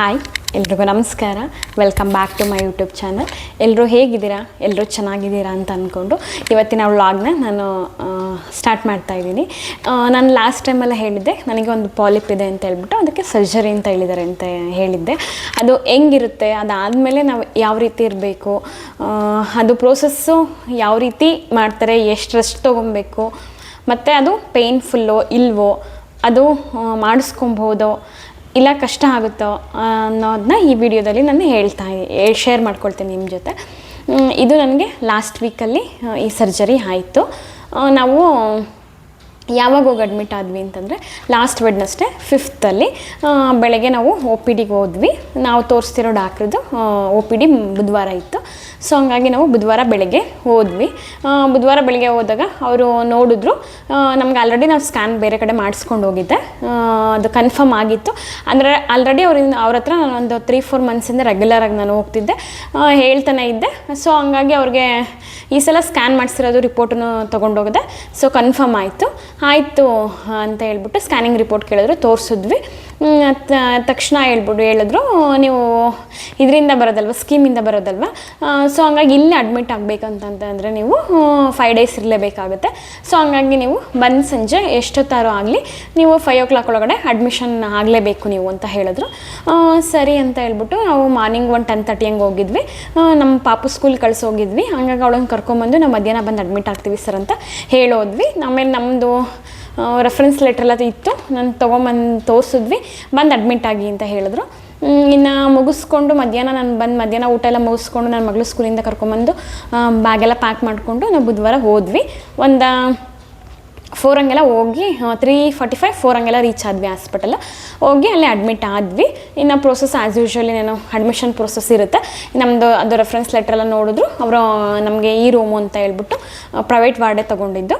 Hi ಎಲ್ರಿಗೂ ನಮಸ್ಕಾರ. Welcome back to my YouTube channel. ಎಲ್ಲರೂ ಹೇಗಿದ್ದೀರಾ? ಎಲ್ಲರೂ ಚೆನ್ನಾಗಿದ್ದೀರಾ ಅಂತ ಅಂದ್ಕೊಂಡು ಇವತ್ತಿನ ವ್ಲಾಗ್ನ ನಾನು ಸ್ಟಾರ್ಟ್ ಮಾಡ್ತಾಯಿದ್ದೀನಿ. ನಾನು ಲಾಸ್ಟ್ ಟೈಮೆಲ್ಲ ಹೇಳಿದ್ದೆ ನನಗೆ ಒಂದು ಪಾಲಿಪ್ ಇದೆ ಅಂತ ಹೇಳ್ಬಿಟ್ಟು ಅದಕ್ಕೆ ಸರ್ಜರಿ ಅಂತ ಹೇಳಿದ್ದಾರೆ ಅಂತ ಹೇಳಿದ್ದೆ. ಅದು ಹೆಂಗಿರುತ್ತೆ, ಅದಾದಮೇಲೆ ನಾವು ಯಾವ ರೀತಿ ಇರಬೇಕು, ಅದು ಪ್ರೋಸೆಸ್ಸು ಯಾವ ರೀತಿ ಮಾಡ್ತಾರೆ, ಎಷ್ಟು ರೆಸ್ಟ್ ತೊಗೊಬೇಕು, ಮತ್ತು ಅದು ಪೇಯ್ನ್ಫುಲ್ಲೋ ಇಲ್ವೋ, ಅದು ಮಾಡಿಸ್ಕೊಬೋದೋ ಇಲ್ಲ ಕಷ್ಟ ಆಗುತ್ತೋ ಅನ್ನೋದನ್ನ ಈ ವಿಡಿಯೋದಲ್ಲಿ ನಾನು ಶೇರ್ ಮಾಡ್ಕೊಳ್ತೀನಿ ನಿಮ್ಮ ಜೊತೆ. ಇದು ನನಗೆ ಲಾಸ್ಟ್ ವೀಕಲ್ಲಿ ಈ ಸರ್ಜರಿ ಆಯಿತು. ನಾವು ಯಾವಾಗ ಹೋಗಿ ಅಡ್ಮಿಟ್ ಆದ್ವಿ ಅಂತಂದರೆ ಲಾಸ್ಟ್ ವೆಡ್ನಸ್ಡೇ 5th ಬೆಳಗ್ಗೆ ನಾವು ಒ ಪಿ ಡಿಗೆ ಹೋದ್ವಿ. ನಾವು ತೋರಿಸ್ತಿರೋ ಡಾಕ್ಟ್ರದ್ದು ಒ ಪಿ ಡಿ ಬುಧವಾರ ಇತ್ತು. ಸೊ ಹಂಗಾಗಿ ನಾವು ಬುಧವಾರ ಬೆಳಗ್ಗೆ ಹೋದ್ವಿ. ಬುಧವಾರ ಬೆಳಗ್ಗೆ ಹೋದಾಗ ಅವರು ನೋಡಿದ್ರು. ನಮ್ಗೆ ಆಲ್ರೆಡಿ ನಾವು ಸ್ಕ್ಯಾನ್ ಬೇರೆ ಕಡೆ ಮಾಡಿಸ್ಕೊಂಡು ಹೋಗಿದ್ದೆ, ಅದು ಕನ್ಫರ್ಮ್ ಆಗಿತ್ತು. ಅಂದರೆ ಆಲ್ರೆಡಿ ಅವ್ರ ಹತ್ರ ನಾನು ಒಂದು 3-4 ಮಂತ್ಸಿಂದ ರೆಗ್ಯುಲರಾಗಿ ನಾನು ಹೋಗ್ತಿದ್ದೆ, ಹೇಳ್ತಾನೆ ಇದ್ದೆ. ಸೊ ಹಂಗಾಗಿ ಅವ್ರಿಗೆ ಈ ಸಲ ಸ್ಕ್ಯಾನ್ ಮಾಡಿಸಿರೋದು ರಿಪೋರ್ಟನ್ನು ತೊಗೊಂಡೋಗಿದೆ. ಸೊ ಕನ್ಫರ್ಮ್ ಆಯಿತು ಅಂತ ಹೇಳ್ಬಿಟ್ಟು ಸ್ಕ್ಯಾನಿಂಗ್ ರಿಪೋರ್ಟ್ ಕೇಳಿದ್ರು, ತೋರಿಸಿದ್ವಿ. ತಕ್ಷಣ ಹೇಳಿದ್ರು ನೀವು ಇದರಿಂದ ಬರೋದಲ್ವ, ಸ್ಕೀಮಿಂದ ಬರೋದಲ್ವ, ಸೊ ಹಂಗಾಗಿ ಇಲ್ಲಿ ಅಡ್ಮಿಟ್ ಆಗಬೇಕಂತಂದರೆ ನೀವು 5 days ಇರಲೇಬೇಕಾಗುತ್ತೆ. ಸೊ ಹಂಗಾಗಿ ನೀವು ಬಂದು ಸಂಜೆ ಎಷ್ಟೊತ್ತಾರೋ ಆಗಲಿ ನೀವು 5 o'clock ಒಳಗಡೆ ಅಡ್ಮಿಷನ್ ಆಗಲೇಬೇಕು ನೀವು ಅಂತ ಹೇಳಿದ್ರು. ಸರಿ ಅಂತ ಹೇಳ್ಬಿಟ್ಟು ನಾವು ಮಾರ್ನಿಂಗ್ 10:30 ಹಂಗೆ ಹೋಗಿದ್ವಿ. ನಮ್ಮ ಪಾಪು ಸ್ಕೂಲ್ ಕಳಿಸೋಗಿದ್ವಿ. ಹಂಗಾಗಿ ಅವಳನ್ನು ಕರ್ಕೊಂಬಂದು ನಾವು ಮಧ್ಯಾಹ್ನ ಬಂದು ಅಡ್ಮಿಟ್ ಆಗ್ತೀವಿ ಸರ್ ಅಂತ ಹೇಳೋದ್ವಿ. ಆಮೇಲೆ ನಮ್ಮದು ರೆಫರೆನ್ಸ್ ಲೆಟ್ರೆಲ್ಲ ಇತ್ತು, ನಾನು ತೊಗೊಂಬಂದು ತೋರಿಸಿದ್ವಿ, ಬಂದು ಅಡ್ಮಿಟ್ ಆಗಿ ಅಂತ ಹೇಳಿದ್ರು. ಇನ್ನು ಮುಗಿಸ್ಕೊಂಡು ಮಧ್ಯಾಹ್ನ ಊಟ ಎಲ್ಲ ಮುಗಿಸ್ಕೊಂಡು ನನ್ನ ಮಗಳು ಸ್ಕೂಲಿಂದ ಕರ್ಕೊಂಬಂದು ಬ್ಯಾಗೆಲ್ಲ ಪ್ಯಾಕ್ ಮಾಡಿಕೊಂಡು ನಾವು ಬುಧವಾರ ಹೋದ್ವಿ. ಒಂದು 4 ಹಂಗೆಲ್ಲ ಹೋಗಿ 3:45 4 ಹಂಗೆಲ್ಲ ರೀಚ್ ಆದ್ವಿ ಹಾಸ್ಪಿಟಲ್. ಹೋಗಿ ಅಲ್ಲಿ ಅಡ್ಮಿಟ್ ಆದ್ವಿ. ಇನ್ನು process as usually admission process ಇರುತ್ತೆ. ನಮ್ಮದು ಅದು ರೆಫರೆನ್ಸ್ ಲೆಟ್ರೆಲ್ಲ ನೋಡಿದ್ರು. ಅವರು ನಮಗೆ ಈ ರೂಮು ಅಂತ ಹೇಳ್ಬಿಟ್ಟು ಪ್ರೈವೇಟ್ ವಾರ್ಡೇ ತೊಗೊಂಡಿದ್ದು.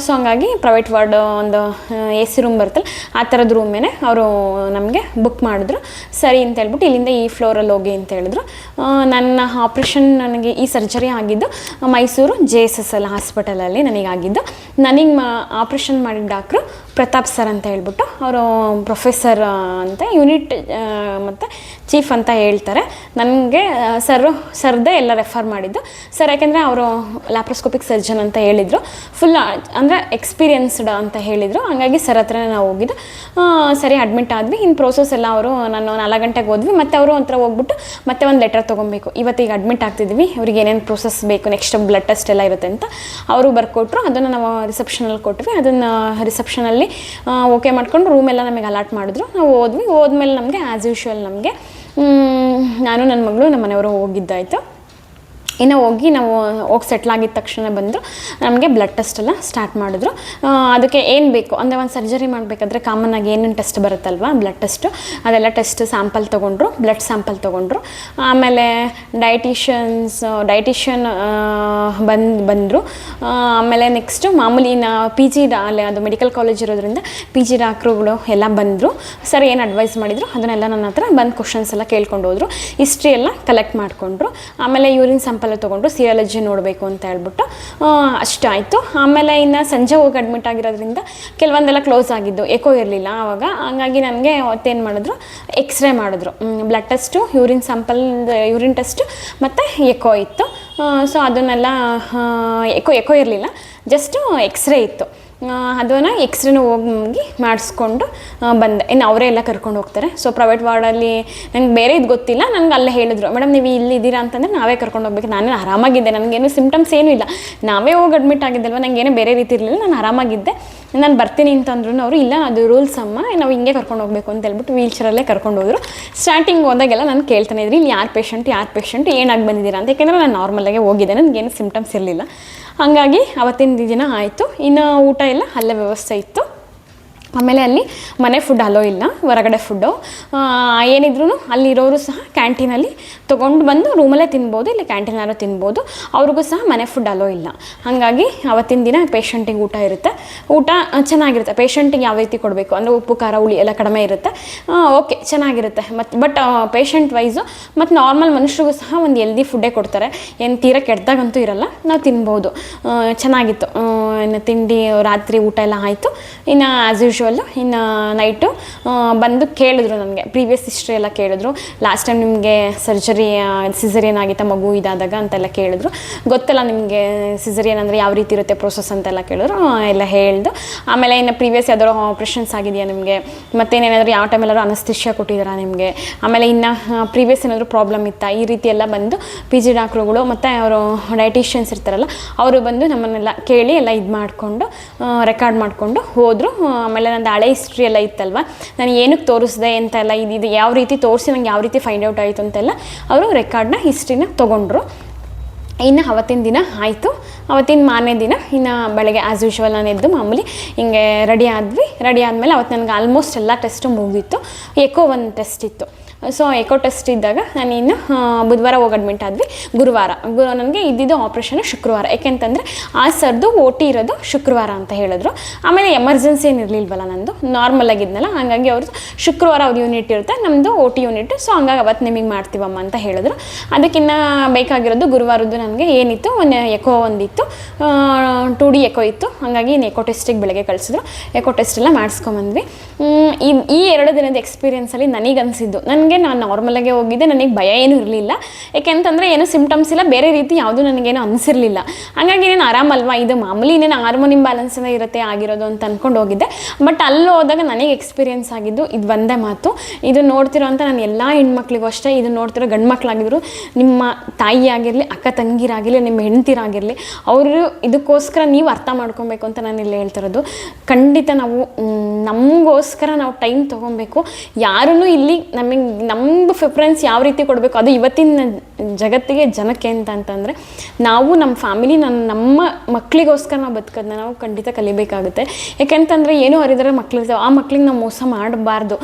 ಸೊ ಹಂಗಾಗಿ ಪ್ರೈವೇಟ್ ವಾರ್ಡ್ ಒಂದು AC ರೂಮ್ ಬರುತ್ತಲ್ಲ ಆ ಥರದ ರೂಮೇನೆ ಅವರು ನಮಗೆ ಬುಕ್ ಮಾಡಿದ್ರು. ಸರಿ ಅಂತ ಹೇಳ್ಬಿಟ್ಟು ಇಲ್ಲಿಂದ ಈ ಫ್ಲೋರಲ್ಲಿ ಹೋಗಿ ಅಂತ ಹೇಳಿದ್ರು. ನನ್ನ ಆಪ್ರೇಷನ್ ನನಗೆ ಈ ಸರ್ಜರಿ ಆಗಿದ್ದು ಮೈಸೂರು JSSL ಹಾಸ್ಪಿಟಲಲ್ಲಿ ನನಗಾಗಿದ್ದು. ನನಗೆ ಆಪ್ರೇಷನ್ ಮಾಡಿದ ಡಾಕ್ಟ್ರು ಪ್ರತಾಪ್ ಸರ್ ಅಂತ ಹೇಳ್ಬಿಟ್ಟು ಅವರು ಪ್ರೊಫೆಸರ್ ಅಂತ ಯೂನಿಟ್ ಮತ್ತು ಚೀಫ್ ಅಂತ ಹೇಳ್ತಾರೆ. ನನಗೆ ಸರ್ದೇ ಎಲ್ಲ ರೆಫರ್ ಮಾಡಿದ್ದು ಸರ್, ಯಾಕೆಂದರೆ ಅವರು ಲ್ಯಾಪ್ರೋಸ್ಕೋಪಿಕ್ ಸರ್ಜನ್ ಅಂತ ಹೇಳಿದರು. ಫುಲ್ ಅಂದರೆ ಎಕ್ಸ್ಪೀರಿಯನ್ಸ್ಡ್ ಅಂತ ಹೇಳಿದರು. ಹಂಗಾಗಿ ಸರ್ ಹತ್ರನೇ ನಾವು ಹೋಗಿದ್ದು. ಸರಿ ಅಡ್ಮಿಟ್ ಆದ್ವಿ. ಇನ್ನು ಪ್ರೋಸೆಸ್ ಎಲ್ಲ ನಾನು 4 ಗಂಟೆಗೆ ಹೋದ್ವಿ. ಮತ್ತು ಅವರು ಹತ್ರ ಹೋಗ್ಬಿಟ್ಟು ಮತ್ತೆ ಒಂದು ಲೆಟರ್ ತೊಗೊಬೇಕು, ಇವತ್ತಿಗೆ ಅಡ್ಮಿಟ್ ಆಗ್ತಿದ್ವಿ, ಇವ್ರಿಗೆ ಏನೇನು ಪ್ರೋಸೆಸ್ ಬೇಕು, ನೆಕ್ಸ್ಟ್ ಬ್ಲಡ್ ಟೆಸ್ಟ್ ಎಲ್ಲ ಇರುತ್ತೆ ಅಂತ ಅವರು ಬರ್ಕೊಟ್ರು. ಅದನ್ನು ನಾವು ರಿಸೆಪ್ಷನಲ್ಲಿ ಕೊಟ್ವಿ. ಅದನ್ನು ರಿಸೆಪ್ಷನಲ್ಲಿ ಓಕೆ ಮಾಡ್ಕೊಂಡು ರೂಮೆಲ್ಲ ನಮಗೆ ಅಲಾಟ್ ಮಾಡಿದ್ರು. ನಾವು ಹೋದ್ಮೇಲೆ ನಮಗೆ ಆ್ಯಸ್ ಯೂಶ್ವಲ್ ನಮಗೆ ನಾನು ನನ್ನ ಮಗಳು ನಮ್ಮ ಮನೆಯವರು ಹೋಗಿದ್ದಾಯಿತು. ಇನ್ನು ನಾವು ಹೋಗಿ ಸೆಟ್ಲಾಗಿದ್ದ ತಕ್ಷಣ ಬಂದರು ನಮಗೆ ಬ್ಲಡ್ ಟೆಸ್ಟ್ ಎಲ್ಲ ಸ್ಟಾರ್ಟ್ ಮಾಡಿದ್ರು. ಅದಕ್ಕೆ ಏನು ಬೇಕು ಅಂದರೆ ಒಂದು ಸರ್ಜರಿ ಮಾಡಬೇಕಾದ್ರೆ ಕಾಮನ್ನಾಗಿ ಏನೇನು ಟೆಸ್ಟ್ ಬರುತ್ತಲ್ವ, ಬ್ಲಡ್ ಟೆಸ್ಟು, ಅದೆಲ್ಲ ಟೆಸ್ಟ್ ಸ್ಯಾಂಪಲ್ ತೊಗೊಂಡ್ರು, ಬ್ಲಡ್ ಸ್ಯಾಂಪಲ್ ತೊಗೊಂಡ್ರು. ಆಮೇಲೆ ಡೈಟಿಷಿಯನ್ ಬಂದರು. ಆಮೇಲೆ ನೆಕ್ಸ್ಟು ಮಾಮೂಲಿ PG ಅಲ್ಲಿ ಅದು ಮೆಡಿಕಲ್ ಕಾಲೇಜ್ ಇರೋದ್ರಿಂದ PG ಡಾಕ್ಟ್ರುಗಳು ಎಲ್ಲ ಬಂದರು. ಸರ್ ಏನು ಅಡ್ವೈಸ್ ಮಾಡಿದರು ಅದನ್ನೆಲ್ಲ ನನ್ನ ಹತ್ರ ಬಂದು ಕ್ವಶನ್ಸ್ ಎಲ್ಲ ಕೇಳ್ಕೊಂಡು ಹೋದರು. ಹಿಸ್ಟ್ರಿ ಎಲ್ಲ ಕಲೆಕ್ಟ್ ಮಾಡಿಕೊಂಡ್ರು. ಆಮೇಲೆ ಯೂರಿನ್ ಸ್ಯಾಂಪಲ್ ತೊಗೊಂಡ್ರು, ಸಿಯಾಲಜಿ ನೋಡಬೇಕು ಅಂತ ಹೇಳ್ಬಿಟ್ಟು ಅಷ್ಟಾಯಿತು. ಆಮೇಲೆ ಇನ್ನು ಸಂಜೆ ಹೋಗಿ ಅಡ್ಮಿಟ್ ಆಗಿರೋದ್ರಿಂದ ಕೆಲವೊಂದೆಲ್ಲ ಕ್ಲೋಸ್ ಆಗಿದ್ದು, ಎಕೋ ಇರಲಿಲ್ಲ ಆವಾಗ. ಹಂಗಾಗಿ ನನಗೆ ಅವತ್ತೇನು ಮಾಡಿದ್ರು, ಎಕ್ಸ್ರೇ ಮಾಡಿದ್ರು. ಬ್ಲಡ್ ಟೆಸ್ಟು, ಯೂರಿನ್ ಟೆಸ್ಟು ಮತ್ತು ಎಕೋ ಇತ್ತು. ಸೊ ಅದನ್ನೆಲ್ಲ ಎಕೋ ಇರಲಿಲ್ಲ, ಜಸ್ಟು ಎಕ್ಸ್ರೇ ಇತ್ತು. ಅದನ್ನು ಎಕ್ಸ್ರೇನೂ ಹೋಗಿ ಮಾಡಿಸ್ಕೊಂಡು ಬಂದೆ. ಇನ್ನು ಅವರೇ ಎಲ್ಲ ಕರ್ಕೊಂಡು ಹೋಗ್ತಾರೆ. ಸೊ ಪ್ರೈವೇಟ್ ವಾರ್ಡಲ್ಲಿ ನಂಗೆ ಬೇರೆ ಇದು ಗೊತ್ತಿಲ್ಲ. ನನಗೆ ಅಲ್ಲೇ ಹೇಳಿದ್ರು, ಮೇಡಮ್ ನೀವು ಇಲ್ಲಿದ್ದೀರಾ ಅಂತಂದರೆ ನಾವೇ ಕರ್ಕೊಂಡು ಹೋಗ್ಬೇಕು. ನಾನು ಆರಾಮಾಗಿದ್ದೆ, ನನಗೇನು ಸಿಮ್ಟಮ್ಸ್ ಏನೂ ಇಲ್ಲ, ನಾವೇ ಹೋಗಿ ಅಡ್ಮಿಟ್ ಆಗಿದ್ದಲ್ವ, ನನಗೇನು ಬೇರೆ ರೀತಿ ಇರಲಿಲ್ಲ, ನಾನು ಆರಾಮಾಗಿದ್ದೆ. ನಾನು ಬರ್ತೀನಿ ಅಂತಂದ್ರು ಅವರು, ಇಲ್ಲ ಅದು ರೂಲ್ಸ್ ಅಮ್ಮ, ನಾವು ಹಿಂಗೆ ಕರ್ಕೊಂಡು ಹೋಗಬೇಕು ಅಂತ ಹೇಳ್ಬಿಟ್ಟು ವೀಲ್ಚೇರಲ್ಲೇ ಕರ್ಕೊಂಡು ಹೋದರು. ಸ್ಟಾರ್ಟಿಂಗ್ ಹೋದಾಗೆಲ್ಲ ನಾನು ಕೇಳ್ತಾನೆ ಇದ್ರಿ, ಇಲ್ಲಿ ಯಾರು ಪೇಷಂಟ್ ಏನಾಗಿ ಬಂದಿದ್ದೀರಾ ಅಂತ. ಯಾಕೆಂದರೆ ನಾನು ನಾರ್ಮಲಾಗೆ ಹೋಗಿದ್ದೆ, ನನಗೇನು ಸಿಮ್ಟಮ್ಸ್ ಇರಲಿಲ್ಲ. ಹಾಗಾಗಿ ಅವತ್ತಿನ ದಿನ ಆಯಿತು. ಇನ್ನು ಊಟ ಎಲ್ಲ ಅಲ್ಲೇ ವ್ಯವಸ್ಥೆ ಇತ್ತು. ಆಮೇಲೆ ಅಲ್ಲಿ ಮನೆ ಫುಡ್ ಅಲೋ ಇಲ್ಲ, ಹೊರಗಡೆ ಫುಡ್ಡು ಏನಿದ್ರು ಅಲ್ಲಿರೋರು ಸಹ ಕ್ಯಾಂಟೀನಲ್ಲಿ ತೊಗೊಂಡು ಬಂದು ರೂಮಲ್ಲೇ ತಿನ್ಬೋದು, ಇಲ್ಲ ಕ್ಯಾಂಟೀನಾರು ತಿನ್ಬೋದು. ಅವ್ರಿಗೂ ಸಹ ಮನೆ ಫುಡ್ ಅಲೋ ಇಲ್ಲ. ಹಾಗಾಗಿ ಅವತ್ತಿನ ದಿನ ಪೇಷಂಟಿಗೆ ಊಟ ಇರುತ್ತೆ. ಊಟ ಚೆನ್ನಾಗಿರುತ್ತೆ. ಪೇಷಂಟಿಗೆ ಯಾವ ರೀತಿ ಕೊಡಬೇಕು ಅಂದರೆ ಉಪ್ಪು ಖಾರ ಹುಳಿ ಎಲ್ಲ ಕಡಿಮೆ ಇರುತ್ತೆ. ಓಕೆ ಚೆನ್ನಾಗಿರುತ್ತೆ. ಬಟ್ ಪೇಷಂಟ್ ವೈಸು ಮತ್ತು ನಾರ್ಮಲ್ ಮನುಷ್ಯರಿಗೂ ಸಹ ಒಂದು ಹೆಲ್ದಿ ಫುಡ್ಡೇ ಕೊಡ್ತಾರೆ. ಏನು ತೀರಾ ಕೆಟ್ಟದಾಗಂತೂ ಇರಲ್ಲ, ನಾವು ತಿನ್ಬೋದು. ಚೆನ್ನಾಗಿತ್ತು. ಇನ್ನು ತಿಂಡಿ ರಾತ್ರಿ ಊಟ ಎಲ್ಲ ಆಯಿತು. ಇನ್ನು ಆ್ಯಸ್ ಯೂಶ್ವಲ್ ಯೂಶ್ವಲ್ಲು ಇನ್ನು ನೈಟು ಬಂದು ಕೇಳಿದ್ರು ನನಗೆ ಪ್ರೀವಿಯಸ್ ಹಿಸ್ಟ್ರಿ ಎಲ್ಲ ಕೇಳಿದ್ರು. ಲಾಸ್ಟ್ ಟೈಮ್ ನಿಮಗೆ ಸರ್ಜರಿ ಸಿಸರಿಯನ್ ಆಗಿತ್ತ ಮಗು ಇದಾದಾಗ ಅಂತೆಲ್ಲ ಕೇಳಿದ್ರು. ಗೊತ್ತಲ್ಲ ನಿಮಗೆ ಸಿಸರಿಯನ್ ಅಂದರೆ ಯಾವ ರೀತಿ ಇರುತ್ತೆ ಪ್ರೋಸೆಸ್ ಅಂತೆಲ್ಲ ಕೇಳಿದ್ರು. ಎಲ್ಲ ಹೇಳ್ದು ಆಮೇಲೆ ಇನ್ನು ಪ್ರೀವಿಯಸ್ ಯಾವ್ದಾದ್ರು ಆಪ್ರೇಷನ್ಸ್ ಆಗಿದೆಯಾ ನಿಮಗೆ, ಮತ್ತೇನೇನಾದರೂ ಯಾವ ಟೈಮೆಲ್ಲಾದ್ರು ಅನಸ್ತಿಷ್ಯ ಕೊಟ್ಟಿದ್ದಾರಾ ನಿಮಗೆ, ಆಮೇಲೆ ಇನ್ನು ಪ್ರೀವಿಯಸ್ ಏನಾದರೂ ಪ್ರಾಬ್ಲಮ್ ಇತ್ತಾ, ಈ ರೀತಿ ಎಲ್ಲ ಬಂದು ಪಿ ಜಿ ಡಾಕ್ಟ್ರುಗಳು ಮತ್ತು ಅವರು ಡಯಟಿಷಿಯನ್ಸ್ ಇರ್ತಾರಲ್ಲ ಅವರು ಬಂದು ನಮ್ಮನ್ನೆಲ್ಲ ಕೇಳಿ ಎಲ್ಲ ಇದು ಮಾಡಿಕೊಂಡು ರೆಕಾರ್ಡ್ ಮಾಡಿಕೊಂಡು ಹೋದರು. ಆಮೇಲೆ ನಂದು ಹಳೆ ಹಿಸ್ಟ್ರಿ ಎಲ್ಲ ಇತ್ತಲ್ವ, ನಾನು ಏನಕ್ಕೆ ತೋರಿಸ್ದೆ ಅಂತೆಲ್ಲ ಇದು ಯಾವ ರೀತಿ ತೋರಿಸಿ ನಂಗೆ ಯಾವ ರೀತಿ ಫೈಂಡ್ ಔಟ್ ಆಯಿತು ಅಂತೆಲ್ಲ ಅವರು ರೆಕಾರ್ಡ್ನ ಹಿಸ್ಟ್ರಿನ ತೊಗೊಂಡ್ರು. ಇನ್ನು ಅವತ್ತಿನ ದಿನ ಆಯಿತು. ಅವತ್ತಿನ ಮಾರನೇ ದಿನ ಇನ್ನು ಬೆಳಗ್ಗೆ ಆ್ಯಸ್ ಯೂಶ್ವಲ್ ನಾನು ಎದ್ದು ಮಾಮೂಲಿ ಹಿಂಗೆ ರೆಡಿ ಆದಮೇಲೆ ಅವತ್ತು ನನಗೆ ಆಲ್ಮೋಸ್ಟ್ ಎಲ್ಲ ಟೆಸ್ಟು ಮುಗಿದಿತ್ತು. ಎಕೋ ಒಂದು ಟೆಸ್ಟ್ ಇತ್ತು. ಸೊ ಎಕೋ ಟೆಸ್ಟ್ ಇದ್ದಾಗ ನಾನು ಇನ್ನು ಬುಧವಾರ ಹೋಗಿ ಅಡ್ಮಿಟ್ ಆದ್ವಿ. ಗುರುವಾರ ನನಗೆ ಇದ್ದಿದ್ದು ಆಪ್ರೇಷನ್ ಶುಕ್ರವಾರ, ಯಾಕೆಂತಂದರೆ ಆ ಸರ್ದು OT ಇರೋದು ಶುಕ್ರವಾರ ಅಂತ ಹೇಳಿದ್ರು. ಆಮೇಲೆ ಎಮರ್ಜೆನ್ಸಿ ಏನು ಇರಲಿಲ್ವಲ್ಲ, ನಂದು ನಾರ್ಮಲ್ ಆಗಿದ್ನಲ್ಲ, ಹಾಗಾಗಿ ಅವ್ರದ್ದು ಶುಕ್ರವಾರ ಅವ್ರ ಯೂನಿಟ್ ಇರುತ್ತೆ, ನಮ್ಮದು OT ಯೂನಿಟ್. ಸೊ ಹಂಗಾಗಿ ಅವತ್ತು ನಿಮಗೆ ಮಾಡ್ತೀವಮ್ಮ ಅಂತ ಹೇಳಿದ್ರು. ಅದಕ್ಕಿಂತ ಬೇಕಾಗಿರೋದು ಗುರುವಾರದ್ದು ನನಗೆ ಏನಿತ್ತು, ಒಂದು ಎಕೋ ಒಂದಿತ್ತು, 2D ಎಕೋ ಇತ್ತು. ಹಾಗಾಗಿ ಇನ್ನು ಎಕೋ ಟೆಸ್ಟಿಗೆ ಬೆಳಗ್ಗೆ ಕಳಿಸಿದ್ರು. ಎಕೋ ಟೆಸ್ಟ್ ಎಲ್ಲ ಮಾಡಿಸ್ಕೊಂಬಂದ್ವಿ. ಈ 2 ದಿನದ ಎಕ್ಸ್ಪೀರಿಯೆನ್ಸಲ್ಲಿ ನನಗನ್ಸಿದ್ದು, ನಾನು ನಾರ್ಮಲಾಗೆ ಹೋಗಿದ್ದೆ, ನನಗೆ ಭಯ ಏನೂ ಇರಲಿಲ್ಲ. ಯಾಕೆಂತಂದರೆ ಏನೂ ಸಿಮ್ಟಮ್ಸ್ ಇಲ್ಲ, ಬೇರೆ ರೀತಿ ಯಾವುದೂ ನನಗೇನು ಅನಿಸಿರಲಿಲ್ಲ. ಹಾಗಾಗಿ ಇನ್ನೇನು ಆರಾಮಲ್ವಾ, ಇದು ಮಾಮೂಲಿ ಇನ್ನೇನು ಹಾರ್ಮೋನ್ ಇಂಬ್ಯಾಲೆನ್ಸ್ ಇರುತ್ತೆ ಆಗಿರೋದು ಅಂತ ಅಂದ್ಕೊಂಡು ಹೋಗಿದ್ದೆ. ಬಟ್ ಅಲ್ಲಿ ಹೋದಾಗ ನನಗೆ ಎಕ್ಸ್ಪೀರಿಯೆನ್ಸ್ ಆಗಿದ್ದು ಇದು ಒಂದೇ ಮಾತು. ಇದು ನೋಡ್ತಿರೋ ಅಂತ ನಾನು ಎಲ್ಲ ಹೆಣ್ಮಕ್ಳಿಗೂ ಅಷ್ಟೇ, ಇದು ನೋಡ್ತಿರೋ ಗಂಡು ಮಕ್ಕಳಾಗಿದ್ರು, ನಿಮ್ಮ ತಾಯಿ ಆಗಿರಲಿ, ಅಕ್ಕ ತಂಗಿರಾಗಿರಲಿ, ನಿಮ್ಮ ಹೆಂಡ್ತಿರಾಗಿರಲಿ, ಅವರು ಇದಕ್ಕೋಸ್ಕರ ನೀವು ಅರ್ಥ ಮಾಡ್ಕೊಬೇಕು ಅಂತ ನಾನು ಇಲ್ಲಿ ಹೇಳ್ತಿರೋದು. ಖಂಡಿತ ನಾವು ನಮಗೋಸ್ಕರ ನಾವು ಟೈಮ್ ತೊಗೊಬೇಕು. ಯಾರೂ ಇಲ್ಲಿ ನಮ್ದು ಪ್ರಿಫರೆನ್ಸ್ ಯಾವ ರೀತಿ ಕೊಡಬೇಕು, ಅದು ಇವತ್ತಿನ ಜಗತ್ತಿಗೆ ಜನಕ್ಕೆ ಅಂತಂದರೆ ನಾವು ನಮ್ಮ ಫ್ಯಾಮಿಲಿ ನಮ್ಮ ಮಕ್ಕಳಿಗೋಸ್ಕರ ನಾವು ಬದುಕೋದನ್ನ ನಾವು ಖಂಡಿತ ಕಲಿಬೇಕಾಗುತ್ತೆ. ಯಾಕೆಂತಂದರೆ ಏನೋ ಅರಿದರೆ ಮಕ್ಕಳಿರ್ತಾವೆ, ಆ ಮಕ್ಳಿಗೆ ನಾವು ಮೋಸ ಮಾಡಬಾರ್ದು.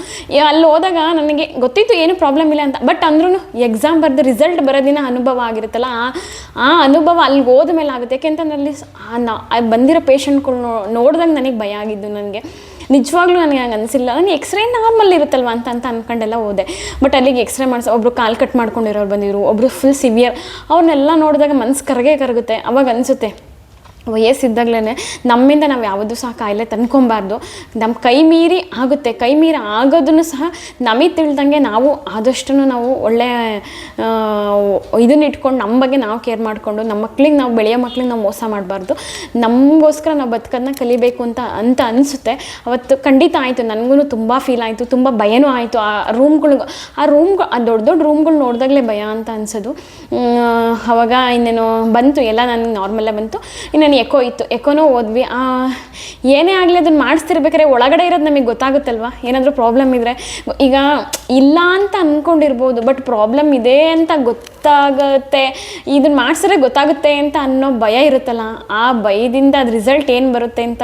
ಅಲ್ಲಿ ಹೋದಾಗ ನನಗೆ ಗೊತ್ತಿತ್ತು ಏನು ಪ್ರಾಬ್ಲಮ್ ಇಲ್ಲ ಅಂತ, ಬಟ್ ಅಂದ್ರೂ ಎಕ್ಸಾಮ್ ಬರೆದು ರಿಸಲ್ಟ್ ಬರೋದಿನ ಅನುಭವ ಆಗಿರುತ್ತಲ್ಲ, ಆ ಅನುಭವ ಅಲ್ಲಿಗೆ ಹೋದ ಮೇಲೆ ಆಗುತ್ತೆ. ಯಾಕೆಂತಂದ್ರೆ ಅಲ್ಲಿ ಬಂದಿರೋ ಪೇಷಂಟ್ಗಳು ನೋಡಿದಾಗ ನನಗೆ ಭಯ ಆಗಿದ್ದು. ನನಗೆ ನಿಜವಾಗ್ಲೂ ನನಗೆ ಹಂಗೆ ಅನಿಸಿಲ್ಲ. ನಾನು ಎಕ್ಸ್ರೇ ನಾರ್ಮಲ್ ಇರುತ್ತಲ್ವ ಅಂತ ಅಂದ್ಕೊಂಡೆಲ್ಲ ಹೋದೆ. ಬಟ್ ಅಲ್ಲಿಗೆ ಎಕ್ಸ್ರೇ ಮಾಡಿಸೋ ಒಬ್ಬರು ಕಾಲು ಕಟ್ ಮಾಡ್ಕೊಂಡಿರೋರು ಬಂದಿದ್ರು, ಒಬ್ಬರು ಫುಲ್ ಸಿವಿಯರ್. ಅವ್ರನ್ನೆಲ್ಲ ನೋಡಿದಾಗ ಮನಸ್ಸು ಕರಗುತ್ತೆ. ಅವಾಗ ಅನಿಸುತ್ತೆ ವಯಸ್ಸಿದ್ದಾಗಲೇ ನಮ್ಮಿಂದ ನಾವು ಯಾವುದೂ ಸಹ ಕಾಯಿಲೆ ತಂದ್ಕೊಬಾರ್ದು. ನಮ್ಮ ಕೈ ಮೀರಿ ಆಗೋದನ್ನು ಸಹ ನಮಗೆ ತಿಳಿದಂಗೆ ನಾವು ಆದಷ್ಟು ನಾವು ಒಳ್ಳೆಯ ಇದನ್ನ ಇಟ್ಕೊಂಡು ನಮ್ಮ ಬಗ್ಗೆ ನಾವು ಕೇರ್ ಮಾಡಿಕೊಂಡು ನಮ್ಮ ಮಕ್ಳಿಗೆ ನಾವು ಬೆಳೆಯೋ ಮಕ್ಳಿಗೆ ನಾವು ಮೋಸ ಮಾಡಬಾರ್ದು. ನಮಗೋಸ್ಕರ ನಾವು ಬದುಕೋದನ್ನ ಕಲಿಬೇಕು ಅಂತ ಅನಿಸುತ್ತೆ. ಅವತ್ತು ಖಂಡಿತ ಆಯಿತು, ನನಗೂ ತುಂಬ ಫೀಲ್ ಆಯಿತು, ತುಂಬ ಭಯನೂ ಆಯಿತು. ಆ ದೊಡ್ಡ ದೊಡ್ಡ ರೂಮ್ಗಳು ನೋಡಿದಾಗಲೇ ಭಯ ಅಂತ ಅನಿಸೋದು. ಆವಾಗ ಇನ್ನೇನು ಬಂತು ಎಲ್ಲ, ನನಗೆ ನಾರ್ಮಲ್ಲೇ ಬಂತು. ಇನ್ನೇನು ಎಕೋ ಇತ್ತು, ಎಕೋನೂ ಹೋದ್ವಿ. ಏನೇ ಆಗಲಿ ಅದನ್ನು ಮಾಡಿಸ್ತಿರ್ಬೇಕಾದ್ರೆ ಒಳಗಡೆ ಇರೋದು ನಮಗೆ ಗೊತ್ತಾಗುತ್ತಲ್ವ, ಏನಾದರೂ ಪ್ರಾಬ್ಲಮ್ ಇದ್ದರೆ. ಈಗ ಇಲ್ಲ ಅಂತ ಅಂದ್ಕೊಂಡಿರ್ಬೋದು, ಬಟ್ ಪ್ರಾಬ್ಲಮ್ ಇದೆ ಅಂತ ಗೊತ್ತಾಗುತ್ತೆ, ಇದನ್ನು ಮಾಡಿಸಿದ್ರೆ ಗೊತ್ತಾಗುತ್ತೆ ಅಂತ ಅನ್ನೋ ಭಯ ಇರುತ್ತಲ್ಲ, ಆ ಭಯದಿಂದ ಅದು ರಿಸಲ್ಟ್ ಏನು ಬರುತ್ತೆ ಅಂತ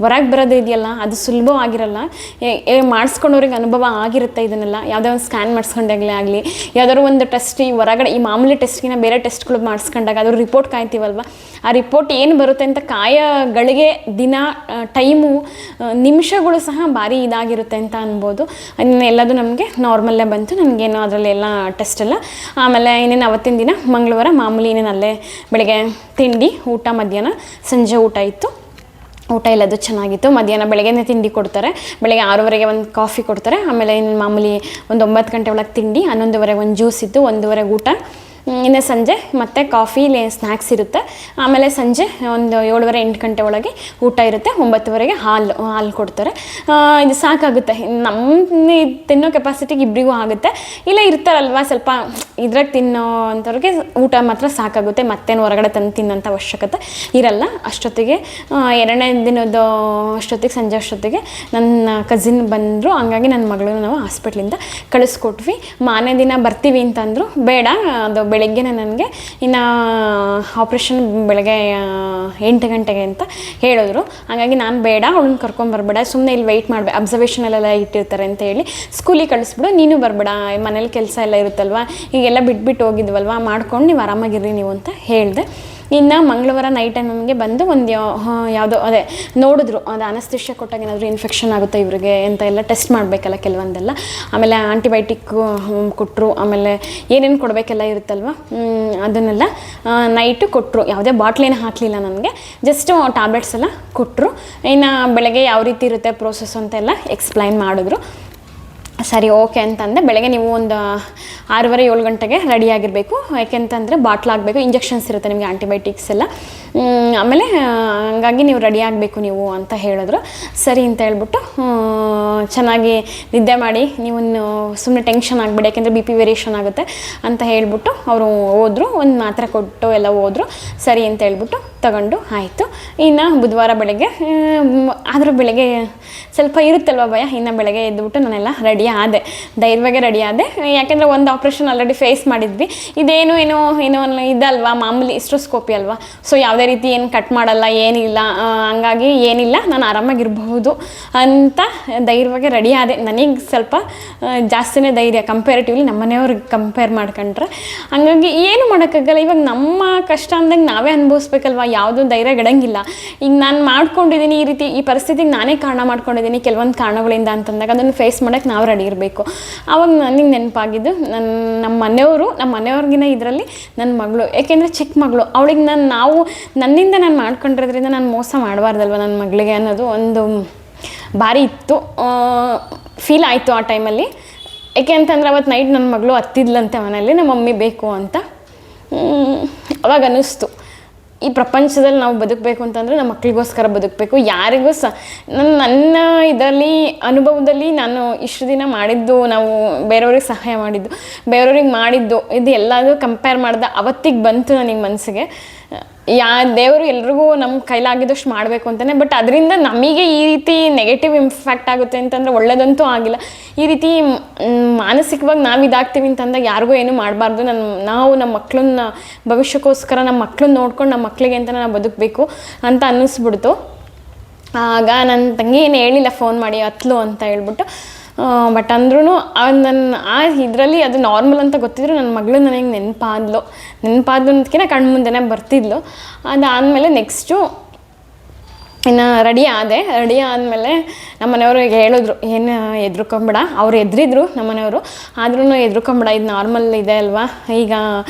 ಹೊರಗೆ ಬರೋದು ಇದೆಯಲ್ಲ, ಅದು ಸುಲಭವಾಗಿರಲ್ಲ. ಮಾಡಿಸ್ಕೊಂಡವ್ರಿಗೆ ಅನುಭವ ಆಗಿರುತ್ತೆ ಇದನ್ನೆಲ್ಲ. ಯಾವುದೋ ಒಂದು ಸ್ಕ್ಯಾನ್ ಮಾಡಿಸ್ಕೊಂಡಾಗಲೇ ಆಗಲಿ, ಯಾವುದಾದ್ರು ಒಂದು ಟೆಸ್ಟ್ ಈ ಹೊರಗಡೆ ಈ ಮಾಮೂಲಿ ಟೆಸ್ಟ್ಗಿನ ಬೇರೆ ಟೆಸ್ಟ್ಗಳು ಮಾಡಿಸ್ಕೊಂಡಾಗ ಅದ್ರ ರಿಪೋರ್ಟ್ ಕಾಯ್ತೀವಲ್ವ, ಆ ರಿಪೋರ್ಟ್ ಏನು ಬರುತ್ತೆ ಅಂತ ಕಾಯಗಳಿಗೆ ದಿನ ಟೈಮು ನಿಮಿಷಗಳು ಸಹ ಭಾರಿ ಇದಾಗಿರುತ್ತೆ ಅಂತ ಅನ್ಬೋದು. ಎಲ್ಲದು ನಮಗೆ ನಾರ್ಮಲ್ಲೇ ಬಂತು, ನನಗೇನು ಅದರಲ್ಲೆಲ್ಲ ಟೆಸ್ಟ್ ಎಲ್ಲ. ಆಮೇಲೆ ಇನ್ನೇನು ಅವತ್ತಿನ ದಿನ ಮಂಗಳವಾರ ಮಾಮೂಲಿ ಇನ್ನೇನು ಅಲ್ಲೇ ಬೆಳಗ್ಗೆ ತಿಂಡಿ, ಊಟ, ಮಧ್ಯಾಹ್ನ, ಸಂಜೆ ಊಟ ಇತ್ತು. ಊಟ ಎಲ್ಲದು ಚೆನ್ನಾಗಿತ್ತು. ಮಧ್ಯಾಹ್ನ ಬೆಳಗ್ಗೆನೇ ತಿಂಡಿ ಕೊಡ್ತಾರೆ, ಬೆಳಗ್ಗೆ 6:30ಗೆ ಒಂದು ಕಾಫಿ ಕೊಡ್ತಾರೆ. ಆಮೇಲೆ ಇನ್ನು ಮಾಮೂಲಿ ಒಂದು 9 ಗಂಟೆ ಒಳಗೆ ತಿಂಡಿ, 11:30ಗೆ ಒಂದು ಜ್ಯೂಸ್ ಇತ್ತು, 1:30ಗೆ ಊಟ. ಇನ್ನು ಸಂಜೆ ಮತ್ತೆ ಕಾಫಿ ಸ್ನ್ಯಾಕ್ಸ್ ಇರುತ್ತೆ. ಆಮೇಲೆ ಸಂಜೆ ಒಂದು 7:30-8 ಗಂಟೆ ಒಳಗೆ ಊಟ ಇರುತ್ತೆ. 9:00ಗೆ ಹಾಲು ಕೊಡ್ತಾರೆ. ಇದು ಸಾಕಾಗುತ್ತೆ, ನಮ್ಮ ತಿನ್ನೋ ಕೆಪಾಸಿಟಿಗೆ ಇಬ್ಬರಿಗೂ ಆಗುತ್ತೆ. ಇಲ್ಲ ಇರ್ತಾರಲ್ವ ಸ್ವಲ್ಪ ಇದ್ರಾಗ ತಿನ್ನೋ ಅಂಥವ್ರಿಗೆ ಊಟ ಮಾತ್ರ ಸಾಕಾಗುತ್ತೆ, ಮತ್ತೇನು ಹೊರಗಡೆ ತಂದು ತಿನ್ನೋಂಥ ಅವಶ್ಯಕತೆ ಇರಲ್ಲ. ಅಷ್ಟೊತ್ತಿಗೆ 2ನೇ ದಿನದ ಅಷ್ಟೊತ್ತಿಗೆ ಸಂಜೆ ಅಷ್ಟೊತ್ತಿಗೆ ನನ್ನ ಕಸಿನ್ ಬಂದರು. ಹಂಗಾಗಿ ನನ್ನ ಮಗಳನ್ನ ನಾವು ಹಾಸ್ಪಿಟ್ಲಿಂದ ಕಳಿಸ್ಕೊಟ್ವಿ. ಮಾರನೇ ದಿನ ಬರ್ತೀವಿ ಅಂತಂದರು. ಬೇಡ, ಅದು ಬೆಳಗ್ಗೆನೇ ನನಗೆ ಇನ್ನು ಆಪ್ರೇಷನ್ ಬೆಳಗ್ಗೆ 8 ಗಂಟೆಗೆ ಅಂತ ಹೇಳಿದ್ರು. ಹಾಗಾಗಿ ನಾನು ಬೇಡ, ಅವಳನ್ನ ಕರ್ಕೊಂಬರ್ಬೇಡ, ಸುಮ್ಮನೆ ಇಲ್ಲಿ ವೆಯ್ಟ್ ಮಾಡಬೇಕು, ಅಬ್ಸರ್ವೇಷನಲ್ಲೆಲ್ಲ ಇಟ್ಟಿರ್ತಾರೆ ಅಂತ ಹೇಳಿ ಸ್ಕೂಲಿಗೆ ಕಳಿಸ್ಬಿಡು, ನೀನು ಬರಬೇಡ, ಮನೇಲಿ ಕೆಲಸ ಎಲ್ಲ ಇರುತ್ತಲ್ವ, ಈಗೆಲ್ಲ ಬಿಟ್ಬಿಟ್ಟು ಹೋಗಿದ್ವಲ್ವ, ಮಾಡ್ಕೊಂಡು ನೀವು ಆರಾಮಾಗಿರ್ರಿ ನೀವು ಅಂತ ಹೇಳಿದೆ. ಇನ್ನು ಮಂಗಳವಾರ ನೈಟ್ ಟೈಮ್ ನಮಗೆ ಬಂದು ಒಂದು ಯಾವುದೋ ಅದೇ ನೋಡಿದ್ರು, ಅದು ಅನಸ್ತೇಷಿಯಾ ಕೊಟ್ಟಾಗ ಏನಾದರೂ ಇನ್ಫೆಕ್ಷನ್ ಆಗುತ್ತೆ ಇವರಿಗೆ ಅಂತ ಎಲ್ಲ ಟೆಸ್ಟ್ ಮಾಡಬೇಕಲ್ಲ ಕೆಲವೊಂದೆಲ್ಲ. ಆಮೇಲೆ ಆಂಟಿಬಯೋಟಿಕ್ ಕೊಟ್ಟರು, ಆಮೇಲೆ ಏನೇನು ಕೊಡಬೇಕೆಲ್ಲ ಇರುತ್ತಲ್ವ ಅದನ್ನೆಲ್ಲ ನೈಟು ಕೊಟ್ಟರು. ಯಾವುದೇ ಬಾಟ್ಲೇನು ಹಾಕಲಿಲ್ಲ ನನಗೆ, ಜಸ್ಟ್ ಟ್ಯಾಬ್ಲೆಟ್ಸ್ ಎಲ್ಲ ಕೊಟ್ಟರು. ಇನ್ನು ಬೆಳಗ್ಗೆ ಯಾವ ರೀತಿ ಇರುತ್ತೆ ಪ್ರೋಸೆಸ್ ಅಂತೆಲ್ಲ ಎಕ್ಸ್ಪ್ಲೈನ್ ಮಾಡಿದ್ರು. ಸರಿ ಓಕೆ ಅಂತಂದೆ. ಬೆಳಗ್ಗೆ ನೀವು ಒಂದು 6:30-7 ಗಂಟೆಗೆ ರೆಡಿಯಾಗಿರಬೇಕು, ಯಾಕೆಂತಂದರೆ ಬಾಟ್ಲಾಗಬೇಕು, ಇಂಜೆಕ್ಷನ್ಸ್ ಇರುತ್ತೆ ನಿಮಗೆ ಆಂಟಿಬಯೋಟಿಕ್ಸ್ ಎಲ್ಲ. ಆಮೇಲೆ ಹಂಗಾಗಿ ನೀವು ರೆಡಿ ಆಗಬೇಕು ನೀವು ಅಂತ ಹೇಳಿದ್ರು. ಸರಿ ಅಂತ ಹೇಳ್ಬಿಟ್ಟು ಚೆನ್ನಾಗಿ ನಿದ್ದೆ ಮಾಡಿ, ನೀವು ಸುಮ್ಮನೆ ಟೆನ್ಷನ್ ಆಗಬೇಡಿ, ಯಾಕೆಂದರೆ BP ವೇರಿಯೇಷನ್ ಆಗುತ್ತೆ ಅಂತ ಹೇಳ್ಬಿಟ್ಟು ಅವರು ಹೋದರು. ಒಂದು ಮಾತ್ರೆ ಕೊಟ್ಟು ಎಲ್ಲ ಹೋದರು. ಸರಿ ಅಂತ ಹೇಳ್ಬಿಟ್ಟು ತಗೊಂಡು ಆಯಿತು. ಇನ್ನು ಬುಧವಾರ ಬೆಳಗ್ಗೆ ಆದರೂ ಬೆಳಗ್ಗೆ ಸ್ವಲ್ಪ ಇರುತ್ತಲ್ವ ಭಯ, ಇನ್ನು ಬೆಳಗ್ಗೆ ಎದ್ದುಬಿಟ್ಟು ನಾನೆಲ್ಲ ರೆಡಿ ಆದೆ, ಧೈರ್ಯವಾಗಿ ರೆಡಿ ಆದೆ. ಯಾಕೆಂದರೆ ಒಂದು ಆಪ್ರೇಷನ್ ಆಲ್ರೆಡಿ ಫೇಸ್ ಮಾಡಿದ್ವಿ, ಇದೇನು ಏನೋ ಇದಲ್ವಾ ಮಾಮೂಲಿ ಹಿಸ್ಟೋಸ್ಕೋಪಿ ಅಲ್ವಾ, ಸೊ ಯಾವುದೇ ರೀತಿ ಏನು ಕಟ್ ಮಾಡಲ್ಲ ಏನಿಲ್ಲ, ಹಂಗಾಗಿ ಏನಿಲ್ಲ ನಾನು ಆರಾಮಾಗಿರ್ಬಹುದು ಅಂತ ಧೈರ್ಯವಾಗಿ ರೆಡಿ ಆದೆ. ನನಗೆ ಸ್ವಲ್ಪ ಜಾಸ್ತಿನೇ ಧೈರ್ಯ ಕಂಪೇರಿಟಿವ್ಲಿ ನಮ್ಮ ಮನೆಯವ್ರಿಗೆ ಕಂಪೇರ್ ಮಾಡ್ಕೊಂಡ್ರೆ. ಹಂಗಾಗಿ ಏನು ಮಾಡೋಕ್ಕಾಗಲ್ಲ, ಇವಾಗ ನಮ್ಮ ಕಷ್ಟ ಅಂದಾಗ ನಾವೇ ಅನುಭವಿಸ್ಬೇಕಲ್ವ, ಯಾವುದೂ ಧೈರ್ಯ ಗೆಡಂಗಿಲ್ಲ. ಈಗ ನಾನು ಮಾಡ್ಕೊಂಡಿದ್ದೀನಿ ಈ ರೀತಿ, ಈ ಪರಿಸ್ಥಿತಿಗೆ ನಾನೇ ಕಾರಣ ಮಾಡ್ಕೊಂಡಿದ್ದೀನಿ ಕೆಲವೊಂದು ಕಾರಣಗಳಿಂದ ಅಂತಂದಾಗ ಅದನ್ನು ಫೇಸ್ ಮಾಡೋಕ್ಕೆ ನಾವು ರೆಡಿ ಇರಬೇಕು. ಆವಾಗ ನನಗೆ ನೆನಪಾಗಿದ್ದು ನಮ್ಮ ಮನೆಯವ್ರಿಗಿನ ಇದರಲ್ಲಿ ನನ್ನ ಮಗಳು, ಏಕೆಂದರೆ ಚಿಕ್ಕ ಮಗಳು, ಅವಳಿಗೆ ನನ್ನಿಂದ ನಾನು ಮಾಡ್ಕೊಂಡಿರೋದ್ರಿಂದ ನಾನು ಮೋಸ ಮಾಡಬಾರ್ದಲ್ವ ನನ್ನ ಮಗಳಿಗೆ ಅನ್ನೋದು ಒಂದು ಭಾರಿ ಇತ್ತು, ಫೀಲ್ ಆಯಿತು ಆ ಟೈಮಲ್ಲಿ. ಏಕೆ ಅಂತಂದರೆ ಅವತ್ತು ನೈಟ್ ನನ್ನ ಮಗಳು ಹತ್ತಿದ್ಲಂತೆ ಮನೆಯಲ್ಲಿ, ನಮ್ಮ ಮಮ್ಮಿ ಬೇಕು ಅಂತ. ಅವಾಗ ಅನ್ನಿಸ್ತು, ಈ ಪ್ರಪಂಚದಲ್ಲಿ ನಾವು ಬದುಕಬೇಕು ಅಂತಂದರೆ ನಮ್ಮ ಮಕ್ಕಳಿಗೋಸ್ಕರ ಬದುಕಬೇಕು, ಯಾರಿಗೂ ನನ್ನ ಇದರಲ್ಲಿ ಅನುಭವದಲ್ಲಿ ನಾನು ಇಷ್ಟು ದಿನ ಮಾಡಿದ್ದು, ನಾವು ಬೇರೆಯವ್ರಿಗೆ ಸಹಾಯ ಮಾಡಿದ್ದು, ಬೇರೆಯವ್ರಿಗೆ ಮಾಡಿದ್ದು, ಇದು ಎಲ್ಲದೂ ಕಂಪೇರ್ ಮಾಡಿದೆ. ಅವತ್ತಿಗೆ ಬಂತು ನನಗೆ ಮನಸ್ಸಿಗೆ, ದೇವರು ಎಲ್ರಿಗೂ ನಮ್ಮ ಕೈಲಾಗಿದ್ದಷ್ಟು ಮಾಡಬೇಕು ಅಂತಲೇ. ಬಟ್ ಅದರಿಂದ ನಮಗೆ ಈ ರೀತಿ ನೆಗೆಟಿವ್ ಇಂಪ್ಯಾಕ್ಟ್ ಆಗುತ್ತೆ ಅಂತಂದರೆ ಒಳ್ಳೇದಂತೂ ಆಗಿಲ್ಲ. ಈ ರೀತಿ ಮಾನಸಿಕವಾಗಿ ನಾವು ಇದಾಗ್ತೀವಿ ಅಂತಂದಾಗ ಯಾರಿಗೂ ಏನೂ ಮಾಡಬಾರ್ದು. ನಾವು ನಮ್ಮ ಮಕ್ಕಳನ್ನ ಭವಿಷ್ಯಕ್ಕೋಸ್ಕರ ನಮ್ಮ ಮಕ್ಕಳನ್ನ ನೋಡ್ಕೊಂಡು ನಮ್ಮ ಮಕ್ಕಳಿಗೆ ಅಂತ ನಾವು ಬದುಕಬೇಕು ಅಂತ ಅನ್ನಿಸ್ಬಿಡ್ತು. ಆಗ ನನ್ನ ತಂಗಿ ಏನು ಹೇಳಿಲ್ಲ ಫೋನ್ ಮಾಡಿ ಹತ್ಲು ಅಂತ ಹೇಳ್ಬಿಟ್ಟು. ಬಟ್ ಅಂದ್ರೂ ನನ್ನ ಇದರಲ್ಲಿ ಅದು ನಾರ್ಮಲ್ ಅಂತ ಗೊತ್ತಿದ್ರು ನನ್ನ ಮಗಳು ನನಗೆ ನೆನಪಾದ್ಲು ಅನ್ನೋದಕ್ಕಿಂತ ಕಣ್ಣು ಮುಂದೆನೇ ಬರ್ತಿದ್ಲು. ಅದಾದಮೇಲೆ ನೆಕ್ಸ್ಟು ಇನ್ನು ರೆಡಿ ಆದಮೇಲೆ ನಮ್ಮ ಮನೆಯವ್ರಿಗೆ ಹೇಳಿದ್ರು, ಏನು ಹೆದ್ರುಕೊಂಬೇಡ. ಅವ್ರು ಎದ್ರಿದ್ರು ನಮ್ಮ ಮನೆಯವರು, ಆದ್ರೂ ಹೆದ್ರುಕೊಂಬೇಡ, ಇದು ನಾರ್ಮಲ್ ಇದೆ ಅಲ್ವಾ, ಈಗ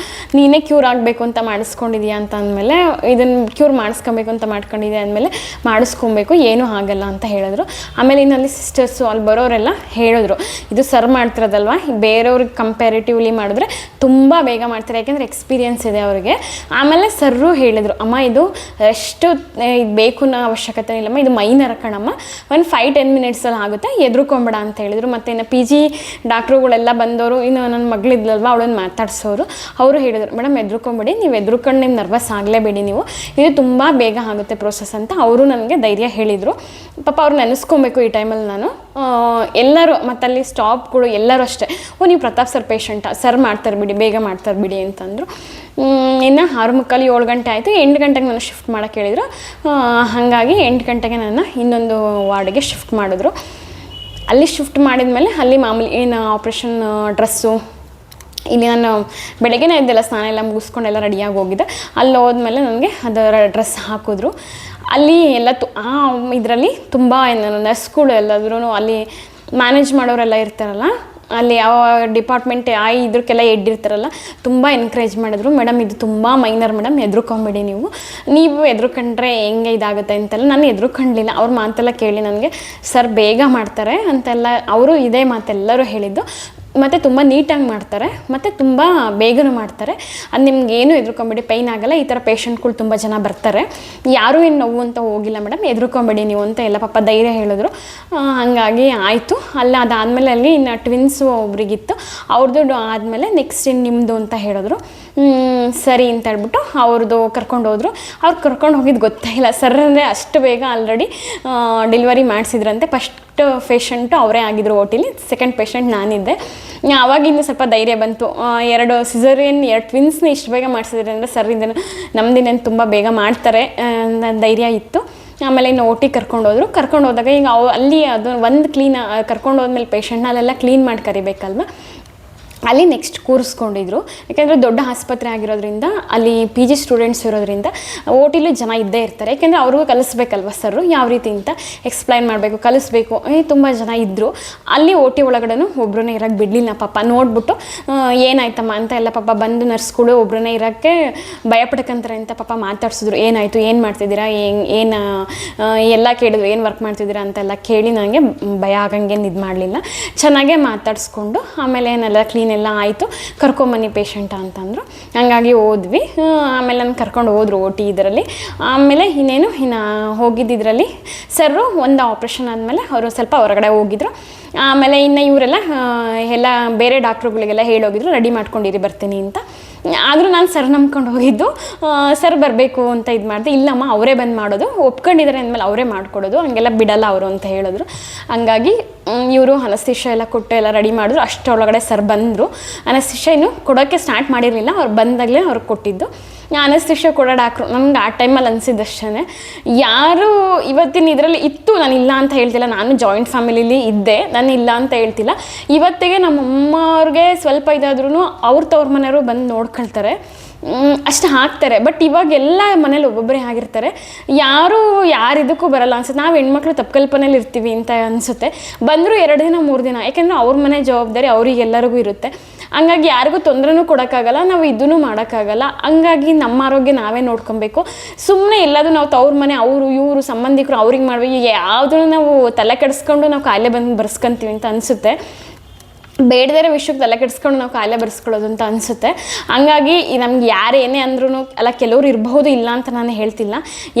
ನೀನೇ ಕ್ಯೂರ್ ಆಗಬೇಕು ಅಂತ ಮಾಡಿಸ್ಕೊಂಡಿದ್ಯಾ ಅಂತ ಅಂದಮೇಲೆ, ಇದನ್ನು ಕ್ಯೂರ್ ಮಾಡಿಸ್ಕೊಬೇಕು ಅಂತ ಮಾಡ್ಕೊಂಡಿದ್ಯಾ ಅಂದಮೇಲೆ ಮಾಡಿಸ್ಕೊಬೇಕು, ಏನೂ ಆಗಲ್ಲ ಅಂತ ಹೇಳಿದ್ರು. ಆಮೇಲೆ ಇನ್ನಲ್ಲಿ ಸಿಸ್ಟರ್ಸು ಅಲ್ಲಿ ಬರೋರೆಲ್ಲ ಹೇಳಿದ್ರು, ಇದು ಸರ್ ಮಾಡ್ತಿರೋದಲ್ವ, ಬೇರೆಯವ್ರಿಗೆ ಕಂಪ್ಯಾರಿಟಿವ್ಲಿ ಮಾಡಿದ್ರೆ ತುಂಬ ಬೇಗ ಮಾಡ್ತಾರೆ, ಯಾಕೆಂದರೆ ಎಕ್ಸ್ಪೀರಿಯೆನ್ಸ್ ಇದೆ ಅವರಿಗೆ. ಆಮೇಲೆ ಸರ್ರು ಹೇಳಿದರು, ಅಮ್ಮ ಇದು ಎಷ್ಟು ಇದು ಬೇಕು ಅವಶ್ಯಕತೆ ಇಲ್ಲಮ್ಮ, ಇದು ಮೈನರ್ ಕಣಮ್ಮ, ಒಂದು 5-10 ಮಿನಿಟ್ಸಲ್ಲಿ ಆಗುತ್ತೆ, ಎದ್ರುಕೊಂಬೇಡ ಅಂತ ಹೇಳಿದರು. ಮತ್ತು ಇನ್ನು PG ಡಾಕ್ಟ್ರುಗಳೆಲ್ಲ ಬಂದವರು, ಇನ್ನು ನನ್ನ ಮಗಳಿದ್ಲಲ್ವ ಅವಳನ್ನು ಮಾತಾಡ್ಸೋರು, ಅವರು ಹೇಳಿದರು, ಮೇಡಮ್ ಎದ್ರುಕೊಂಬೇಡಿ, ನೀವು ಎದ್ರುಕೊಂಡು ನೀವು ನರ್ವಸ್ ಆಗಲೇಬೇಡಿ, ನೀವು ಇದು ತುಂಬ ಬೇಗ ಆಗುತ್ತೆ ಪ್ರೋಸೆಸ್ ಅಂತ ಅವರು ನನಗೆ ಧೈರ್ಯ ಹೇಳಿದರು. ಪಾಪ ಅವ್ರು ನೆನೆಸ್ಕೊಬೇಕು ಈ ಟೈಮಲ್ಲಿ ನಾನು. ಎಲ್ಲರೂ ಮತ್ತಲ್ಲಿ ಸ್ಟಾಫ್ಗಳು ಎಲ್ಲರೂ ಅಷ್ಟೇ, ನೀವು ಪ್ರತಾಪ್ ಸರ್ ಪೇಷಂಟಾ, ಸರ್ ಮಾಡ್ತಾರೆ ಬಿಡಿ, ಬೇಗ ಮಾಡ್ತಾರೆ ಬಿಡಿ ಅಂತಂದರು. ಇನ್ನು 6:45-7 ಗಂಟೆ ಆಯಿತು. 8 ಗಂಟೆಗೆ ನಾನು ಶಿಫ್ಟ್ ಮಾಡೋಕ್ಕೆ ಹೇಳಿದರು. ಹಾಗಾಗಿ 8 ಗಂಟೆಗೆ ನನ್ನ ಇನ್ನೊಂದು ವಾರ್ಡಿಗೆ ಶಿಫ್ಟ್ ಮಾಡಿದ್ರು. ಅಲ್ಲಿ ಶಿಫ್ಟ್ ಮಾಡಿದ್ಮೇಲೆ ಅಲ್ಲಿ ಮಾಮೂಲಿ ಏನು ಆಪ್ರೇಷನ್ ಡ್ರೆಸ್ಸು, ಇಲ್ಲಿ ನಾನು ಬೆಳಗ್ಗೆನೇ ಇದ್ದೆಲ್ಲ, ಸ್ನಾನ ಎಲ್ಲ ಮುಗಿಸ್ಕೊಂಡೆಲ್ಲ ರೆಡಿಯಾಗಿ ಹೋಗಿದ್ದೆ. ಅಲ್ಲಿ ಹೋದ್ಮೇಲೆ ನನಗೆ ಅದರ ಡ್ರೆಸ್ ಹಾಕಿದ್ರು. ಅಲ್ಲಿ ಎಲ್ಲ ಇದರಲ್ಲಿ ತುಂಬ ನರ್ಸ್ಗಳು ಎಲ್ಲಾದ್ರೂ ಅಲ್ಲಿ ಮ್ಯಾನೇಜ್ ಮಾಡೋರೆಲ್ಲ ಇರ್ತಾರಲ್ಲ, ಅಲ್ಲಿ ಯಾವ ಡಿಪಾರ್ಟ್ಮೆಂಟ್ ಇದಕ್ಕೆಲ್ಲ ಹೆಡ್ ಇರ್ತಾರಲ್ಲ, ತುಂಬ ಎನ್ಕರೇಜ್ ಮಾಡಿದ್ರು. ಮೇಡಮ್ ಇದು ತುಂಬ ಮೈನರ್ ಮೇಡಮ್, ಎದ್ರುಕೊಂಬೇಡಿ, ನೀವು ಎದ್ರುಕೊಂಡ್ರೆ ಹೆಂಗೆ ಇದಾಗುತ್ತೆ ಅಂತೆಲ್ಲ. ನಾನು ಎದ್ರುಕೊಂಡ್ಲಿಲ್ಲ, ಅವ್ರ ಮಾತೆಲ್ಲ ಕೇಳಿ ನನಗೆ ಸರ್ ಬೇಗ ಮಾಡ್ತಾರೆ ಅಂತೆಲ್ಲ ಅವರು ಇದೇ ಮಾತೆಲ್ಲರೂ ಹೇಳಿದ್ದು. ಮತ್ತು ತುಂಬ ನೀಟಾಗಿ ಮಾಡ್ತಾರೆ, ಮತ್ತು ತುಂಬ ಬೇಗನೂ ಮಾಡ್ತಾರೆ. ಅದು ನಿಮ್ಗೇನು ಎದ್ರುಕೊಂಬೇಡಿ, ಪೈನ್ ಆಗಲ್ಲ. ಈ ಥರ ಪೇಷಂಟ್ಗಳು ತುಂಬ ಜನ ಬರ್ತಾರೆ, ಯಾರೂ ಏನು ನೋವು ಅಂತ ಹೋಗಿಲ್ಲ ಮೇಡಮ್, ಎದ್ರುಕೊಂಬೇಡಿ ನೀವು ಅಂತ ಎಲ್ಲ ಪಾಪ ಧೈರ್ಯ ಹೇಳಿದ್ರು. ಹಾಗಾಗಿ ಆಯಿತು. ಅದಾದಮೇಲೆ ಅಲ್ಲಿ ಇನ್ನು ಟ್ವಿನ್ಸು ಒಬ್ರಿಗಿತ್ತು, ಅವ್ರದ್ದು ಆದಮೇಲೆ ನೆಕ್ಸ್ಟ್ ಇನ್ನು ನಿಮ್ಮದು ಅಂತ ಹೇಳಿದ್ರು. ಸರಿ ಅಂತ ಹೇಳ್ಬಿಟ್ಟು ಅವ್ರದ್ದು ಕರ್ಕೊಂಡೋದ್ರು. ಅವ್ರು ಕರ್ಕೊಂಡು ಹೋಗಿದ್ದು ಗೊತ್ತೇ ಇಲ್ಲ. ಸರ್ ಅಂದರೆ ಅಷ್ಟು ಬೇಗ ಆಲ್ರೆಡಿ ಡೆಲಿವರಿ ಮಾಡಿಸಿದ್ರಂತೆ. ಫಸ್ಟ್ ಪೇಷಂಟು ಅವರೇ ಆಗಿದ್ರು ಓಟಿಲಿ, ಸೆಕೆಂಡ್ ಪೇಷಂಟ್ ನಾನಿದ್ದೆ. ಆವಾಗಿಂದ ಸ್ವಲ್ಪ ಧೈರ್ಯ ಬಂತು. 2 ಸಿಸೇರಿಯನ್ 2 ಟ್ವಿನ್ಸ್ನ ಇಷ್ಟು ಬೇಗ ಮಾಡಿಸಿದ್ರೆ ಅಂದರೆ ಸರ್ ಇದನ್ನು ನಮ್ಮದಿನೇನು ತುಂಬ ಬೇಗ ಮಾಡ್ತಾರೆ ಧೈರ್ಯ ಇತ್ತು. ಆಮೇಲೆ ಇನ್ನು ಓಟಿಗೆ ಕರ್ಕೊಂಡು ಹೋದಾಗ ಈಗ ಅಲ್ಲಿ ಅದು ಒಂದು ಕ್ಲೀನ್ ಕರ್ಕೊಂಡು ಹೋದ್ಮೇಲೆ ಪೇಷಂಟ್ನ ಅಲ್ಲೆಲ್ಲ ಕ್ಲೀನ್ ಮಾಡಿ ಕರಿಬೇಕಲ್ವ, ಅಲ್ಲಿ ನೆಕ್ಸ್ಟ್ ಕೂರಿಸ್ಕೊಂಡಿದ್ರು. ಯಾಕೆಂದರೆ ದೊಡ್ಡ ಆಸ್ಪತ್ರೆ ಆಗಿರೋದ್ರಿಂದ ಅಲ್ಲಿ ಪಿ ಜಿ ಸ್ಟೂಡೆಂಟ್ಸ್ ಇರೋದ್ರಿಂದ ಓ ಟಿಲಿ ಜನ ಇದ್ದೇ ಇರ್ತಾರೆ. ಯಾಕೆಂದರೆ ಅವ್ರಿಗೂ ಕಲಿಸ್ಬೇಕಲ್ವ ಸರ್ರು ಯಾವ ರೀತಿ ಅಂತ ಎಕ್ಸ್ಪ್ಲೈನ್ ಮಾಡಬೇಕು, ಕಲಿಸ್ಬೇಕು. ತುಂಬ ಜನ ಇದ್ದರು. ಅಲ್ಲಿ ಓ ಟಿ ಒಳಗಡೆ ಒಬ್ಬರನ್ನೇ ಇರೋಕ್ಕೆ ಬಿಡಲಿಲ್ಲ ಪಾಪ. ನೋಡ್ಬಿಟ್ಟು ಏನಾಯ್ತಮ್ಮ ಅಂತ ಎಲ್ಲ ಪಾಪ ಬಂದು ನರ್ಸ್ಗಳು ಒಬ್ಬರನ್ನೇ ಇರೋಕ್ಕೆ ಭಯಪಡ್ಕೊಂತಾರೆ ಅಂತ ಪಾಪ ಮಾತಾಡ್ಸಿದ್ರು. ಏನಾಯಿತು, ಏನು ಮಾಡ್ತಿದ್ದೀರಾ, ಏನು ಎಲ್ಲ ಕೇಳಿದ್ರು, ಏನು ವರ್ಕ್ ಮಾಡ್ತಿದ್ದೀರಾ ಅಂತೆಲ್ಲ ಕೇಳಿ ನನಗೆ ಭಯ ಆಗಂಗೇನು ಇದು ಮಾಡಲಿಲ್ಲ. ಚೆನ್ನಾಗೇ ಮಾತಾಡಿಸ್ಕೊಂಡು ಆಮೇಲೆ ಏನೆಲ್ಲ ಕ್ಲೀನ್ ಎಲ್ಲ ಆಯಿತು, ಕರ್ಕೊಂಬನ್ನಿ ಪೇಷಂಟ ಅಂತಂದರು. ಹಂಗಾಗಿ ಹೋದ್ವಿ. ಆಮೇಲೆ ನಾನು ಕರ್ಕೊಂಡು ಹೋದ್ರು ಓ ಟಿ ಇದರಲ್ಲಿ. ಆಮೇಲೆ ಇನ್ನು ಹೋಗಿದ್ದಿದ್ರಲ್ಲಿ ಸರ್ರು ಒಂದು ಆಪ್ರೇಷನ್ ಆದಮೇಲೆ ಅವರು ಸ್ವಲ್ಪ ಹೊರಗಡೆ ಹೋಗಿದ್ರು. ಆಮೇಲೆ ಇನ್ನು ಇವರೆಲ್ಲ ಎಲ್ಲ ಬೇರೆ ಡಾಕ್ಟ್ರುಗಳಿಗೆಲ್ಲ ಹೇಳೋಗಿದ್ರು ರೆಡಿ ಮಾಡ್ಕೊಂಡಿರಿ ಬರ್ತೀನಿ ಅಂತ. ಆದರೂ ನಾನು ಸರ್ ನಂಬ್ಕೊಂಡು ಹೋಗಿದ್ದು. ಸರ್ ಬರಬೇಕು ಅಂತ ಇದು ಮಾಡಿದೆ. ಇಲ್ಲಮ್ಮ ಅವರೇ ಬಂದು ಮಾಡೋದು, ಒಪ್ಕೊಂಡಿದ್ದಾರೆ ಅಂದಮೇಲೆ ಅವರೇ ಮಾಡಿಕೊಡೋದು, ಹಂಗೆಲ್ಲ ಬಿಡಲ್ಲ ಅವರು ಅಂತ ಹೇಳಿದ್ರು. ಹಂಗಾಗಿ ಇವರು ಅನಸ್ತಿಷ್ಯ ಎಲ್ಲ ಕೊಟ್ಟು ಎಲ್ಲ ರೆಡಿ ಮಾಡಿದ್ರು. ಅಷ್ಟರೊಳಗಡೆ ಸರ್ ಬಂದರು. ಅನಸ್ತಿಷ್ಯ ಇನ್ನೂ ಕೊಡೋಕ್ಕೆ ಸ್ಟಾರ್ಟ್ ಮಾಡಿರಲಿಲ್ಲ, ಅವ್ರು ಬಂದಾಗಲೇ ಅವ್ರಿಗೆ ಕೊಟ್ಟಿದ್ದು. ಅನಸ್ತಿಷ್ಯ ಕೊಡೋ ಡಾಕ್ಟ್ರು ನಮ್ಗೆ ಆ ಟೈಮಲ್ಲಿ ಅನಿಸಿದ್ದಷ್ಟೇ. ಯಾರು ಇವತ್ತಿನ ಇದರಲ್ಲಿ ಇತ್ತು, ನಾನು ಇಲ್ಲ ಅಂತ ಹೇಳ್ತಿಲ್ಲ, ನಾನು ಜಾಯಿಂಟ್ ಫ್ಯಾಮಿಲಿಲಿ ಇದ್ದೆ, ನಾನು ಇಲ್ಲ ಅಂತ ಹೇಳ್ತಿಲ್ಲ. ಇವತ್ತಿಗೆ ನಮ್ಮ ಅಮ್ಮವ್ರಿಗೆ ಸ್ವಲ್ಪ ಇದಾದ್ರೂ ಅವ್ರ ತವ್ರ ಮನೆಯವರು ಬಂದು ನೋಡ್ಕೊಳ್ತಾರೆ, ಅಷ್ಟು ಹಾಕ್ತಾರೆ. ಬಟ್ ಇವಾಗ ಎಲ್ಲ ಮನೇಲಿ ಒಬ್ಬೊಬ್ಬರೇ ಆಗಿರ್ತಾರೆ, ಯಾರಿದಕ್ಕೂ ಬರಲ್ಲ ಅನ್ಸುತ್ತೆ. ನಾವು ಹೆಣ್ಮಕ್ಳು ತಪ್ಪು ಕಲ್ಪನೆಯಲ್ಲಿ ಇರ್ತೀವಿ ಅಂತ ಅನಿಸುತ್ತೆ. ಬಂದರೂ 2 ದಿನ 3 ದಿನ, ಯಾಕೆಂದರೆ ಅವ್ರ ಮನೆ ಜವಾಬ್ದಾರಿ ಅವರಿಗೆಲ್ಲರಿಗೂ ಇರುತ್ತೆ. ಹಂಗಾಗಿ ಯಾರಿಗೂ ತೊಂದರೆನೂ ಕೊಡೋಕ್ಕಾಗಲ್ಲ, ನಾವು ಇದನ್ನು ಮಾಡೋಕ್ಕಾಗಲ್ಲ. ಹಂಗಾಗಿ ನಮ್ಮ ಆರೋಗ್ಯ ನಾವೇ ನೋಡ್ಕೊಬೇಕು. ಸುಮ್ಮನೆ ಎಲ್ಲದೂ ನಾವು ತವ್ರ ಮನೆ ಅವರು ಇವರು ಸಂಬಂಧಿಕರು ಅವ್ರಿಗೆ ಮಾಡಬೇಕು, ಯಾವುದೂ ನಾವು ತಲೆ ಕೆಡಿಸ್ಕೊಂಡು ನಾವು ಕಾಯಿಲೆ ಬಂದು ಬರ್ಸ್ಕೊತೀವಿ ಅಂತ ಅನಿಸುತ್ತೆ. ಬೇಡದೇ ವಿಷಯಕ್ಕೆ ತಲೆ ಕೆಡಿಸ್ಕೊಂಡು ನಾವು ಕಾಯಿಲೆ ಬರ್ಸ್ಕೊಳ್ಳೋದು ಅಂತ ಅನಿಸುತ್ತೆ. ಹಂಗಾಗಿ ನಮ್ಗೆ ಯಾರು ಏನೇ ಅಂದ್ರೂ ಅಲ್ಲ, ಕೆಲವ್ರು ಇರಬಹುದು, ಇಲ್ಲ ಅಂತ ನಾನು ಹೇಳ್ತಿಲ್ಲ.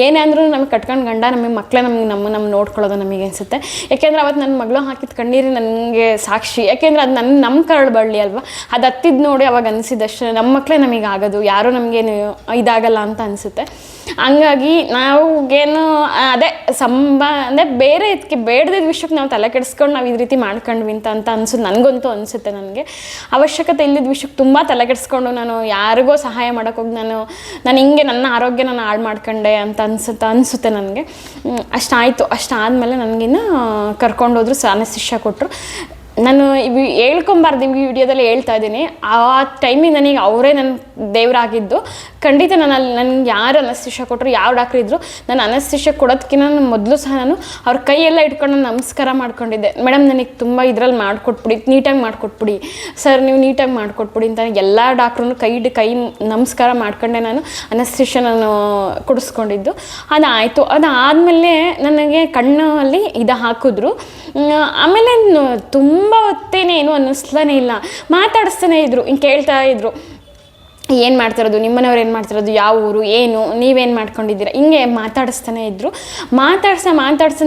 ಏನೇ ಅಂದ್ರೂ ನಮಗೆ ಕಟ್ಕೊಂಡು ಗಂಡ ನಮಗೆ ಮಕ್ಕಳೇ ನಮ್ಮ ನೋಡ್ಕೊಳ್ಳೋದು ನಮಗೆ ಅನಿಸುತ್ತೆ. ಯಾಕೆಂದರೆ ಅವತ್ತು ನನ್ನ ಮಗಳು ಹಾಕಿದ ಕಣ್ಣೀರು ನನಗೆ ಸಾಕ್ಷಿ. ಯಾಕೆಂದರೆ ಅದು ನಮ್ಮ ಕರಳು ಬಳ್ಳಿ ಅಲ್ವಾ, ಅದು ಹತ್ತಿದ್ದು ನೋಡಿ ಅವಾಗ ಅನಿಸಿದಷ್ಟು ನಮ್ಮ ಮಕ್ಕಳೇ ನಮಗೆ ಆಗೋದು, ಯಾರೂ ನಮಗೇನು ಇದಾಗಲ್ಲ ಅಂತ ಅನಿಸುತ್ತೆ. ಹಂಗಾಗಿ ನಾವುಗೇನು ಅದೇ ಅಂದರೆ ಬೇರೆ ಇದಕ್ಕೆ ಬೇಡದಿದ್ದ ವಿಷಯಕ್ಕೆ ನಾವು ತಲೆ ಕೆಡಿಸ್ಕೊಂಡು ನಾವು ಈ ರೀತಿ ಮಾಡ್ಕೊಂಡ್ವಿ ಅಂತ ಅನ್ಸುತ್ತೆ. ನನಗಂತೂ ಅನಿಸುತ್ತೆ. ನನಗೆ ಅವಶ್ಯಕತೆ ಇಲ್ಲದ ವಿಷಯಕ್ಕೆ ತುಂಬ ತಲೆ ಕೆಡಿಸ್ಕೊಂಡು ನಾನು ಯಾರಿಗೋ ಸಹಾಯ ಮಾಡೋಕ್ಕೋಗಿ ನಾನು ಹಿಂಗೆ ನನ್ನ ಆರೋಗ್ಯ ನಾನು ಹಾಳು ಮಾಡ್ಕೊಂಡೆ ಅಂತ ಅನಿಸುತ್ತೆ ನನಗೆ. ಅಷ್ಟಾಯಿತು. ಅಷ್ಟಾದಮೇಲೆ ನನಗಿನ್ನು ಕರ್ಕೊಂಡೋದ್ರು, ಅನಸ್ತಿಷ್ಯ ಕೊಟ್ಟರು. ನಾನು ಹೇಳ್ಕೊಬಾರ್ದು ಈ ವಿಡಿಯೋದಲ್ಲಿ ಹೇಳ್ತಾ ಇದ್ದೀನಿ. ಆ ಟೈಮಿಗೆ ನನಗೆ ಅವರೇ ನನ್ನ ದೇವರಾಗಿದ್ದು. ಖಂಡಿತ ನನಗೆ ಯಾರು ಅನಸ್ತಿಷ್ಯ ಕೊಟ್ಟರು, ಯಾವ ಡಾಕ್ಟ್ರ್ ಇದ್ದರು, ನಾನು ಅನಸ್ತಿಷ್ಯ ಕೊಡೋದಕ್ಕಿಂತ ಮೊದಲು ಸಹ ನಾನು ಅವ್ರ ಕೈಯೆಲ್ಲ ಇಟ್ಕೊಂಡು ನಾನು ನಮಸ್ಕಾರ ಮಾಡ್ಕೊಂಡಿದ್ದೆ. ಮೇಡಮ್ ನನಗೆ ತುಂಬ ಇದರಲ್ಲಿ ಮಾಡಿಕೊಟ್ಬಿಡಿ, ನೀಟಾಗಿ ಮಾಡಿಕೊಟ್ಬಿಡಿ ಸರ್, ನೀವು ನೀಟಾಗಿ ಮಾಡಿಕೊಟ್ಬಿಡಿ ಅಂತ ಎಲ್ಲ ಡಾಕ್ಟ್ರೂ ಕೈ ನಮಸ್ಕಾರ ಮಾಡ್ಕೊಂಡೆ ನಾನು ಅನಸ್ತಿಷ್ಯ ನಾನು ಕೊಡಿಸ್ಕೊಂಡಿದ್ದು. ಅದಾಯಿತು. ಅದಾದಮೇಲೆ ನನಗೆ ಕಣ್ಣಲ್ಲಿ ಹಾಕಿದ್ರು. ಆಮೇಲೆ ತುಂಬ ಹೊತ್ತೇನೆ ಏನು ಅನ್ನಿಸ್ಲೇ ಇಲ್ಲ. ಮಾತಾಡಿಸ್ತಾನೆ ಇದ್ರು, ಹಿಂಗೆ ಕೇಳ್ತಾ ಇದ್ರು, ಏನು ಮಾಡ್ತಿರೋದು, ನಿಮ್ಮನೆಯವ್ರು ಏನು ಮಾಡ್ತಿರೋದು, ಯಾವ ಊರು, ಏನು, ನೀವೇನು ಮಾಡ್ಕೊಂಡಿದ್ದೀರಾ, ಹಿಂಗೆ ಮಾತಾಡಿಸ್ತಾನೆ ಇದ್ದರು. ಮಾತಾಡ್ಸ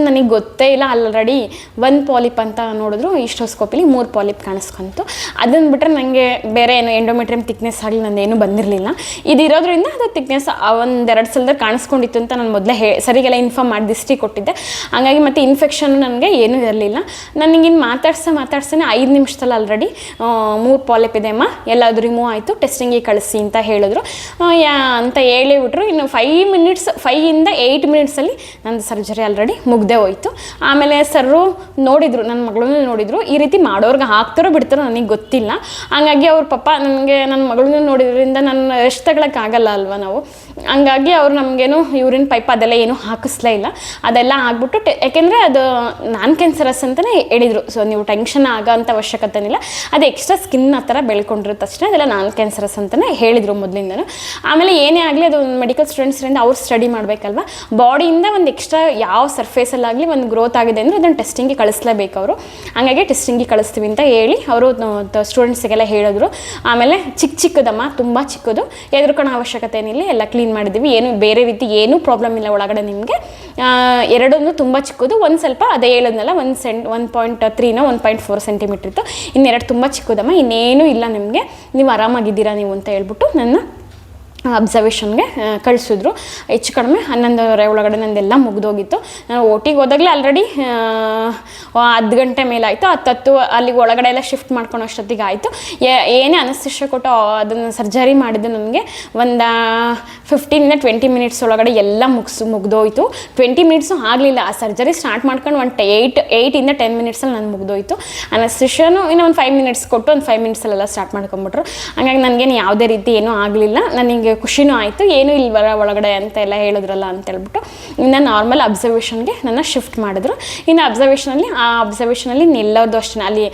ನನಗೆ ಗೊತ್ತೇ ಇಲ್ಲ. ಆಲ್ರೆಡಿ 1 ಪಾಲಿಪ್ ಅಂತ ನೋಡಿದ್ರು, ಹಿಸ್ಟೋಸ್ಕೋಪಲ್ಲಿ 3 ಪಾಲಿಪ್ ಕಾಣಿಸ್ಕೊಂತು. ಅದನ್ನು ಬಿಟ್ಟರೆ ನನಗೆ ಬೇರೆ ಏನು ಎಂಡೋಮೆಟ್ರಿಯಮ್ ತಿಕ್ನೆಸ್ ಆಗಲಿ ನಂದೇನು ಬಂದಿರಲಿಲ್ಲ. ಇದಿರೋದ್ರಿಂದ ಅದು ತಿಕ್ನೆಸ್ 1-2 ಸಲದಲ್ಲಿ ಕಾಣಿಸ್ಕೊಂಡಿತ್ತು ಅಂತ ನಾನು ಮೊದಲೇ ಸರಿಗೆಲ್ಲ ಇನ್ಫಾರ್ಮ್ ಮಾಡಿ ದಿಷ್ಟಿ ಕೊಟ್ಟಿದ್ದೆ. ಹಂಗಾಗಿ ಮತ್ತು ಇನ್ಫೆಕ್ಷನ್ನು ನನಗೆ ಏನೂ ಇರಲಿಲ್ಲ. ನನಗಿನ್ನು ಮಾತಾಡ್ಸಾನೆ 5 ನಿಮಿಷದಲ್ಲಿ ಆಲ್ರೆಡಿ 3 ಪಾಲಿಪ್ ಇದೆ ಅಮ್ಮ, ಎಲ್ಲದು ರಿಮೂವ್ ಆಯಿತು, ಟೆಸ್ಟಿಂಗಿಗೆ ಕಳಿಸಿ ಅಂತ ಹೇಳಿದ್ರು. ಅಂತ ಹೇಳಿಬಿಟ್ರು. ಇನ್ನು 5 to 8 ಮಿನಿಟ್ಸಲ್ಲಿ ನಂದು ಸರ್ಜರಿ ಆಲ್ರೆಡಿ ಮುಗ್ದೇ ಹೋಯಿತು. ಆಮೇಲೆ ಸರ್ರು ನೋಡಿದರು, ನನ್ನ ಮಗಳನ್ನೂ ನೋಡಿದರು. ಈ ರೀತಿ ಮಾಡೋರ್ಗೆ ಹಾಕ್ತಾರೋ ಬಿಡ್ತಾರೋ ನನಗೆ ಗೊತ್ತಿಲ್ಲ. ಹಂಗಾಗಿ ಅವ್ರ ಪಾಪ ನನಗೆ ನನ್ನ ಮಗಳನ್ನೂ ನೋಡಿದ್ರಿಂದ ನಾನು ರೆಸ್ಟ್ ತಗೊಳಕ್ಕಾಗಲ್ಲ ಅಲ್ವ ನಾವು. ಹಂಗಾಗಿ ಅವ್ರು ನಮಗೇನು ಯೂರಿನ್ ಪೈಪ್ ಅದೆಲ್ಲ ಏನೂ ಹಾಕಿಸ್ಲೇ ಇಲ್ಲ. ಅದೆಲ್ಲ ಆಗ್ಬಿಟ್ಟು ಯಾಕೆಂದರೆ ಅದು ನಾನ್ ಕ್ಯಾನ್ಸರಸ್ ಅಂತಲೇ ಹೇಳಿದರು. ಸೊ ನೀವು ಟೆನ್ಷನ್ ಆಗೋಂಥ ಅವಶ್ಯಕತೆ ಇಲ್ಲ, ಅದು ಎಕ್ಸ್ಟ್ರಾ ಸ್ಕಿನ್ ಆ ಥರ ಬೆಳ್ಕೊಂಡಿರುತ್ತೆ ಅಷ್ಟೇ, ಅದೆಲ್ಲ ನಾನ್ ಕ್ಯಾನ್ಸರಸ್ ಅಂತಲೇ ಹೇಳಿದರು ಮೊದಲಿಂದನೂ. ಆಮೇಲೆ ಏನೇ ಆಗಲಿ ಅದು ಮೆಡಿಕಲ್ ಸ್ಟೂಡೆಂಟ್ಸ್ರಿಂದ ಅವ್ರು ಸ್ಟಡಿ ಮಾಡಬೇಕಲ್ವ, ಬಾಡಿಯಿಂದ ಒಂದು ಎಕ್ಸ್ಟ್ರಾ ಯಾವ ಸರ್ಫೇಸಲ್ಲಾಗಲಿ ಒಂದು ಗ್ರೋತ್ ಆಗಿದೆ ಅಂದರೆ ಅದನ್ನು ಟೆಸ್ಟಿಂಗಿಗೆ ಕಳಿಸ್ಲೇಬೇಕು ಅವರು. ಹಂಗಾಗಿ ಟೆಸ್ಟಿಂಗಿಗೆ ಕಳಿಸ್ತೀವಿ ಅಂತ ಹೇಳಿ ಅವರು ಸ್ಟೂಡೆಂಟ್ಸಿಗೆಲ್ಲ ಹೇಳಿದ್ರು. ಆಮೇಲೆ ಚಿಕ್ಕದಮ್ಮ, ತುಂಬ ಚಿಕ್ಕದು, ಹೆದರ್ಕೊಳ್ಳೋ ಅವಶ್ಯಕತೆ ಏನಿಲ್ಲ, ಎಲ್ಲ ಕ್ಲೀನ್ ಮಾಡಿದ್ದೀವಿ, ಏನು ಬೇರೆ ರೀತಿ ಏನೂ ಪ್ರಾಬ್ಲಮ್ ಇಲ್ಲ ಒಳಗಡೆ ನಿಮಗೆ. 2 ತುಂಬ ಚಿಕ್ಕದು, ಒಂದು ಸ್ವಲ್ಪ ಅದೇ ಹೇಳಿದ್ನಲ್ಲ 1.3 1.4 ಸೆಂಟಿಮೀಟ್ರ್ ಇತ್ತು, ಇನ್ನೆರಡು ತುಂಬ ಚಿಕ್ಕದಮ್ಮ, ಇನ್ನೇನೂ ಇಲ್ಲ ನಿಮಗೆ, ನೀವು ಆರಾಮಾಗಿದ್ದೀರಾ ನೀವು ಅಂತ ಹೇಳ್ಬಿಟ್ಟು ನನ್ನ ಅಬ್ಸರ್ವೇಷನ್ಗೆ ಕಳಿಸಿದ್ರು. ಹೆಚ್ಚು ಕಡಿಮೆ 11:30 ಒಳಗಡೆ ನಂದೆಲ್ಲ ಮುಗಿದೋಗಿತ್ತು. ನಾನು ಓಟಿಗೆ ಹೋದಾಗಲೇ ಆಲ್ರೆಡಿ 10 ಗಂಟೆ ಮೇಲಾಯಿತು. 10 ಅಲ್ಲಿಗೆ ಒಳಗಡೆ ಎಲ್ಲ ಶಿಫ್ಟ್ ಮಾಡ್ಕೊಂಡು ಅಷ್ಟೊತ್ತಿಗೆ ಆಯಿತು. ಏನೇ ಅನಸ್ತೇಷಿಯಾ ಕೊಟ್ಟು ಅದನ್ನು ಸರ್ಜರಿ ಮಾಡಿದ್ದು ನನಗೆ ಒಂದು 15-20 ಮಿನಿಟ್ಸ್ ಒಳಗಡೆ ಎಲ್ಲ ಮುಗಿದೋಯ್ತು. 20 ಮಿನಿಟ್ಸು ಆಗಲಿಲ್ಲ. ಆ ಸರ್ಜರಿ ಸ್ಟಾರ್ಟ್ ಮಾಡ್ಕೊಂಡು ಒಂದು 8-10 ಮಿನಿಟ್ಸಲ್ಲಿ ನಾನು ಮುಗಿದೋಯ್ತು. ಅನಸ್ತೇಷಿಯಾನು ಇನ್ನೂ ಒಂದು 5 ಮಿನಿಟ್ಸ್ ಕೊಟ್ಟು ಒಂದು 5 ಮಿನಿಟ್ಸಲ್ಲೆಲ್ಲ ಸ್ಟಾರ್ಟ್ ಮಾಡ್ಕೊಂಬಿಟ್ರು. ಹಾಗಾಗಿ ನನಗೇನು ಯಾವುದೇ ರೀತಿ ಏನೂ ಆಗಲಿಲ್ಲ. ನನಗೆ ಖುಷಿನೂ ಆಯಿತು. ಏನೂ ಇಲ್ವರ ಒಳಗಡೆ ಅಂತ ಎಲ್ಲ ಹೇಳಿದ್ರಲ್ಲ ಅಂತೇಳ್ಬಿಟ್ಟು ಇನ್ನು ನಾರ್ಮಲ್ ಅಬ್ಸರ್ವೇಷನ್ಗೆ ನನ್ನ ಶಿಫ್ಟ್ ಮಾಡಿದ್ರು. ಇನ್ನು ಅಬ್ಸರ್ವೇಷನಲ್ಲಿ ಎಲ್ಲರದು ಅಷ್ಟೇ, ಅಲ್ಲಿ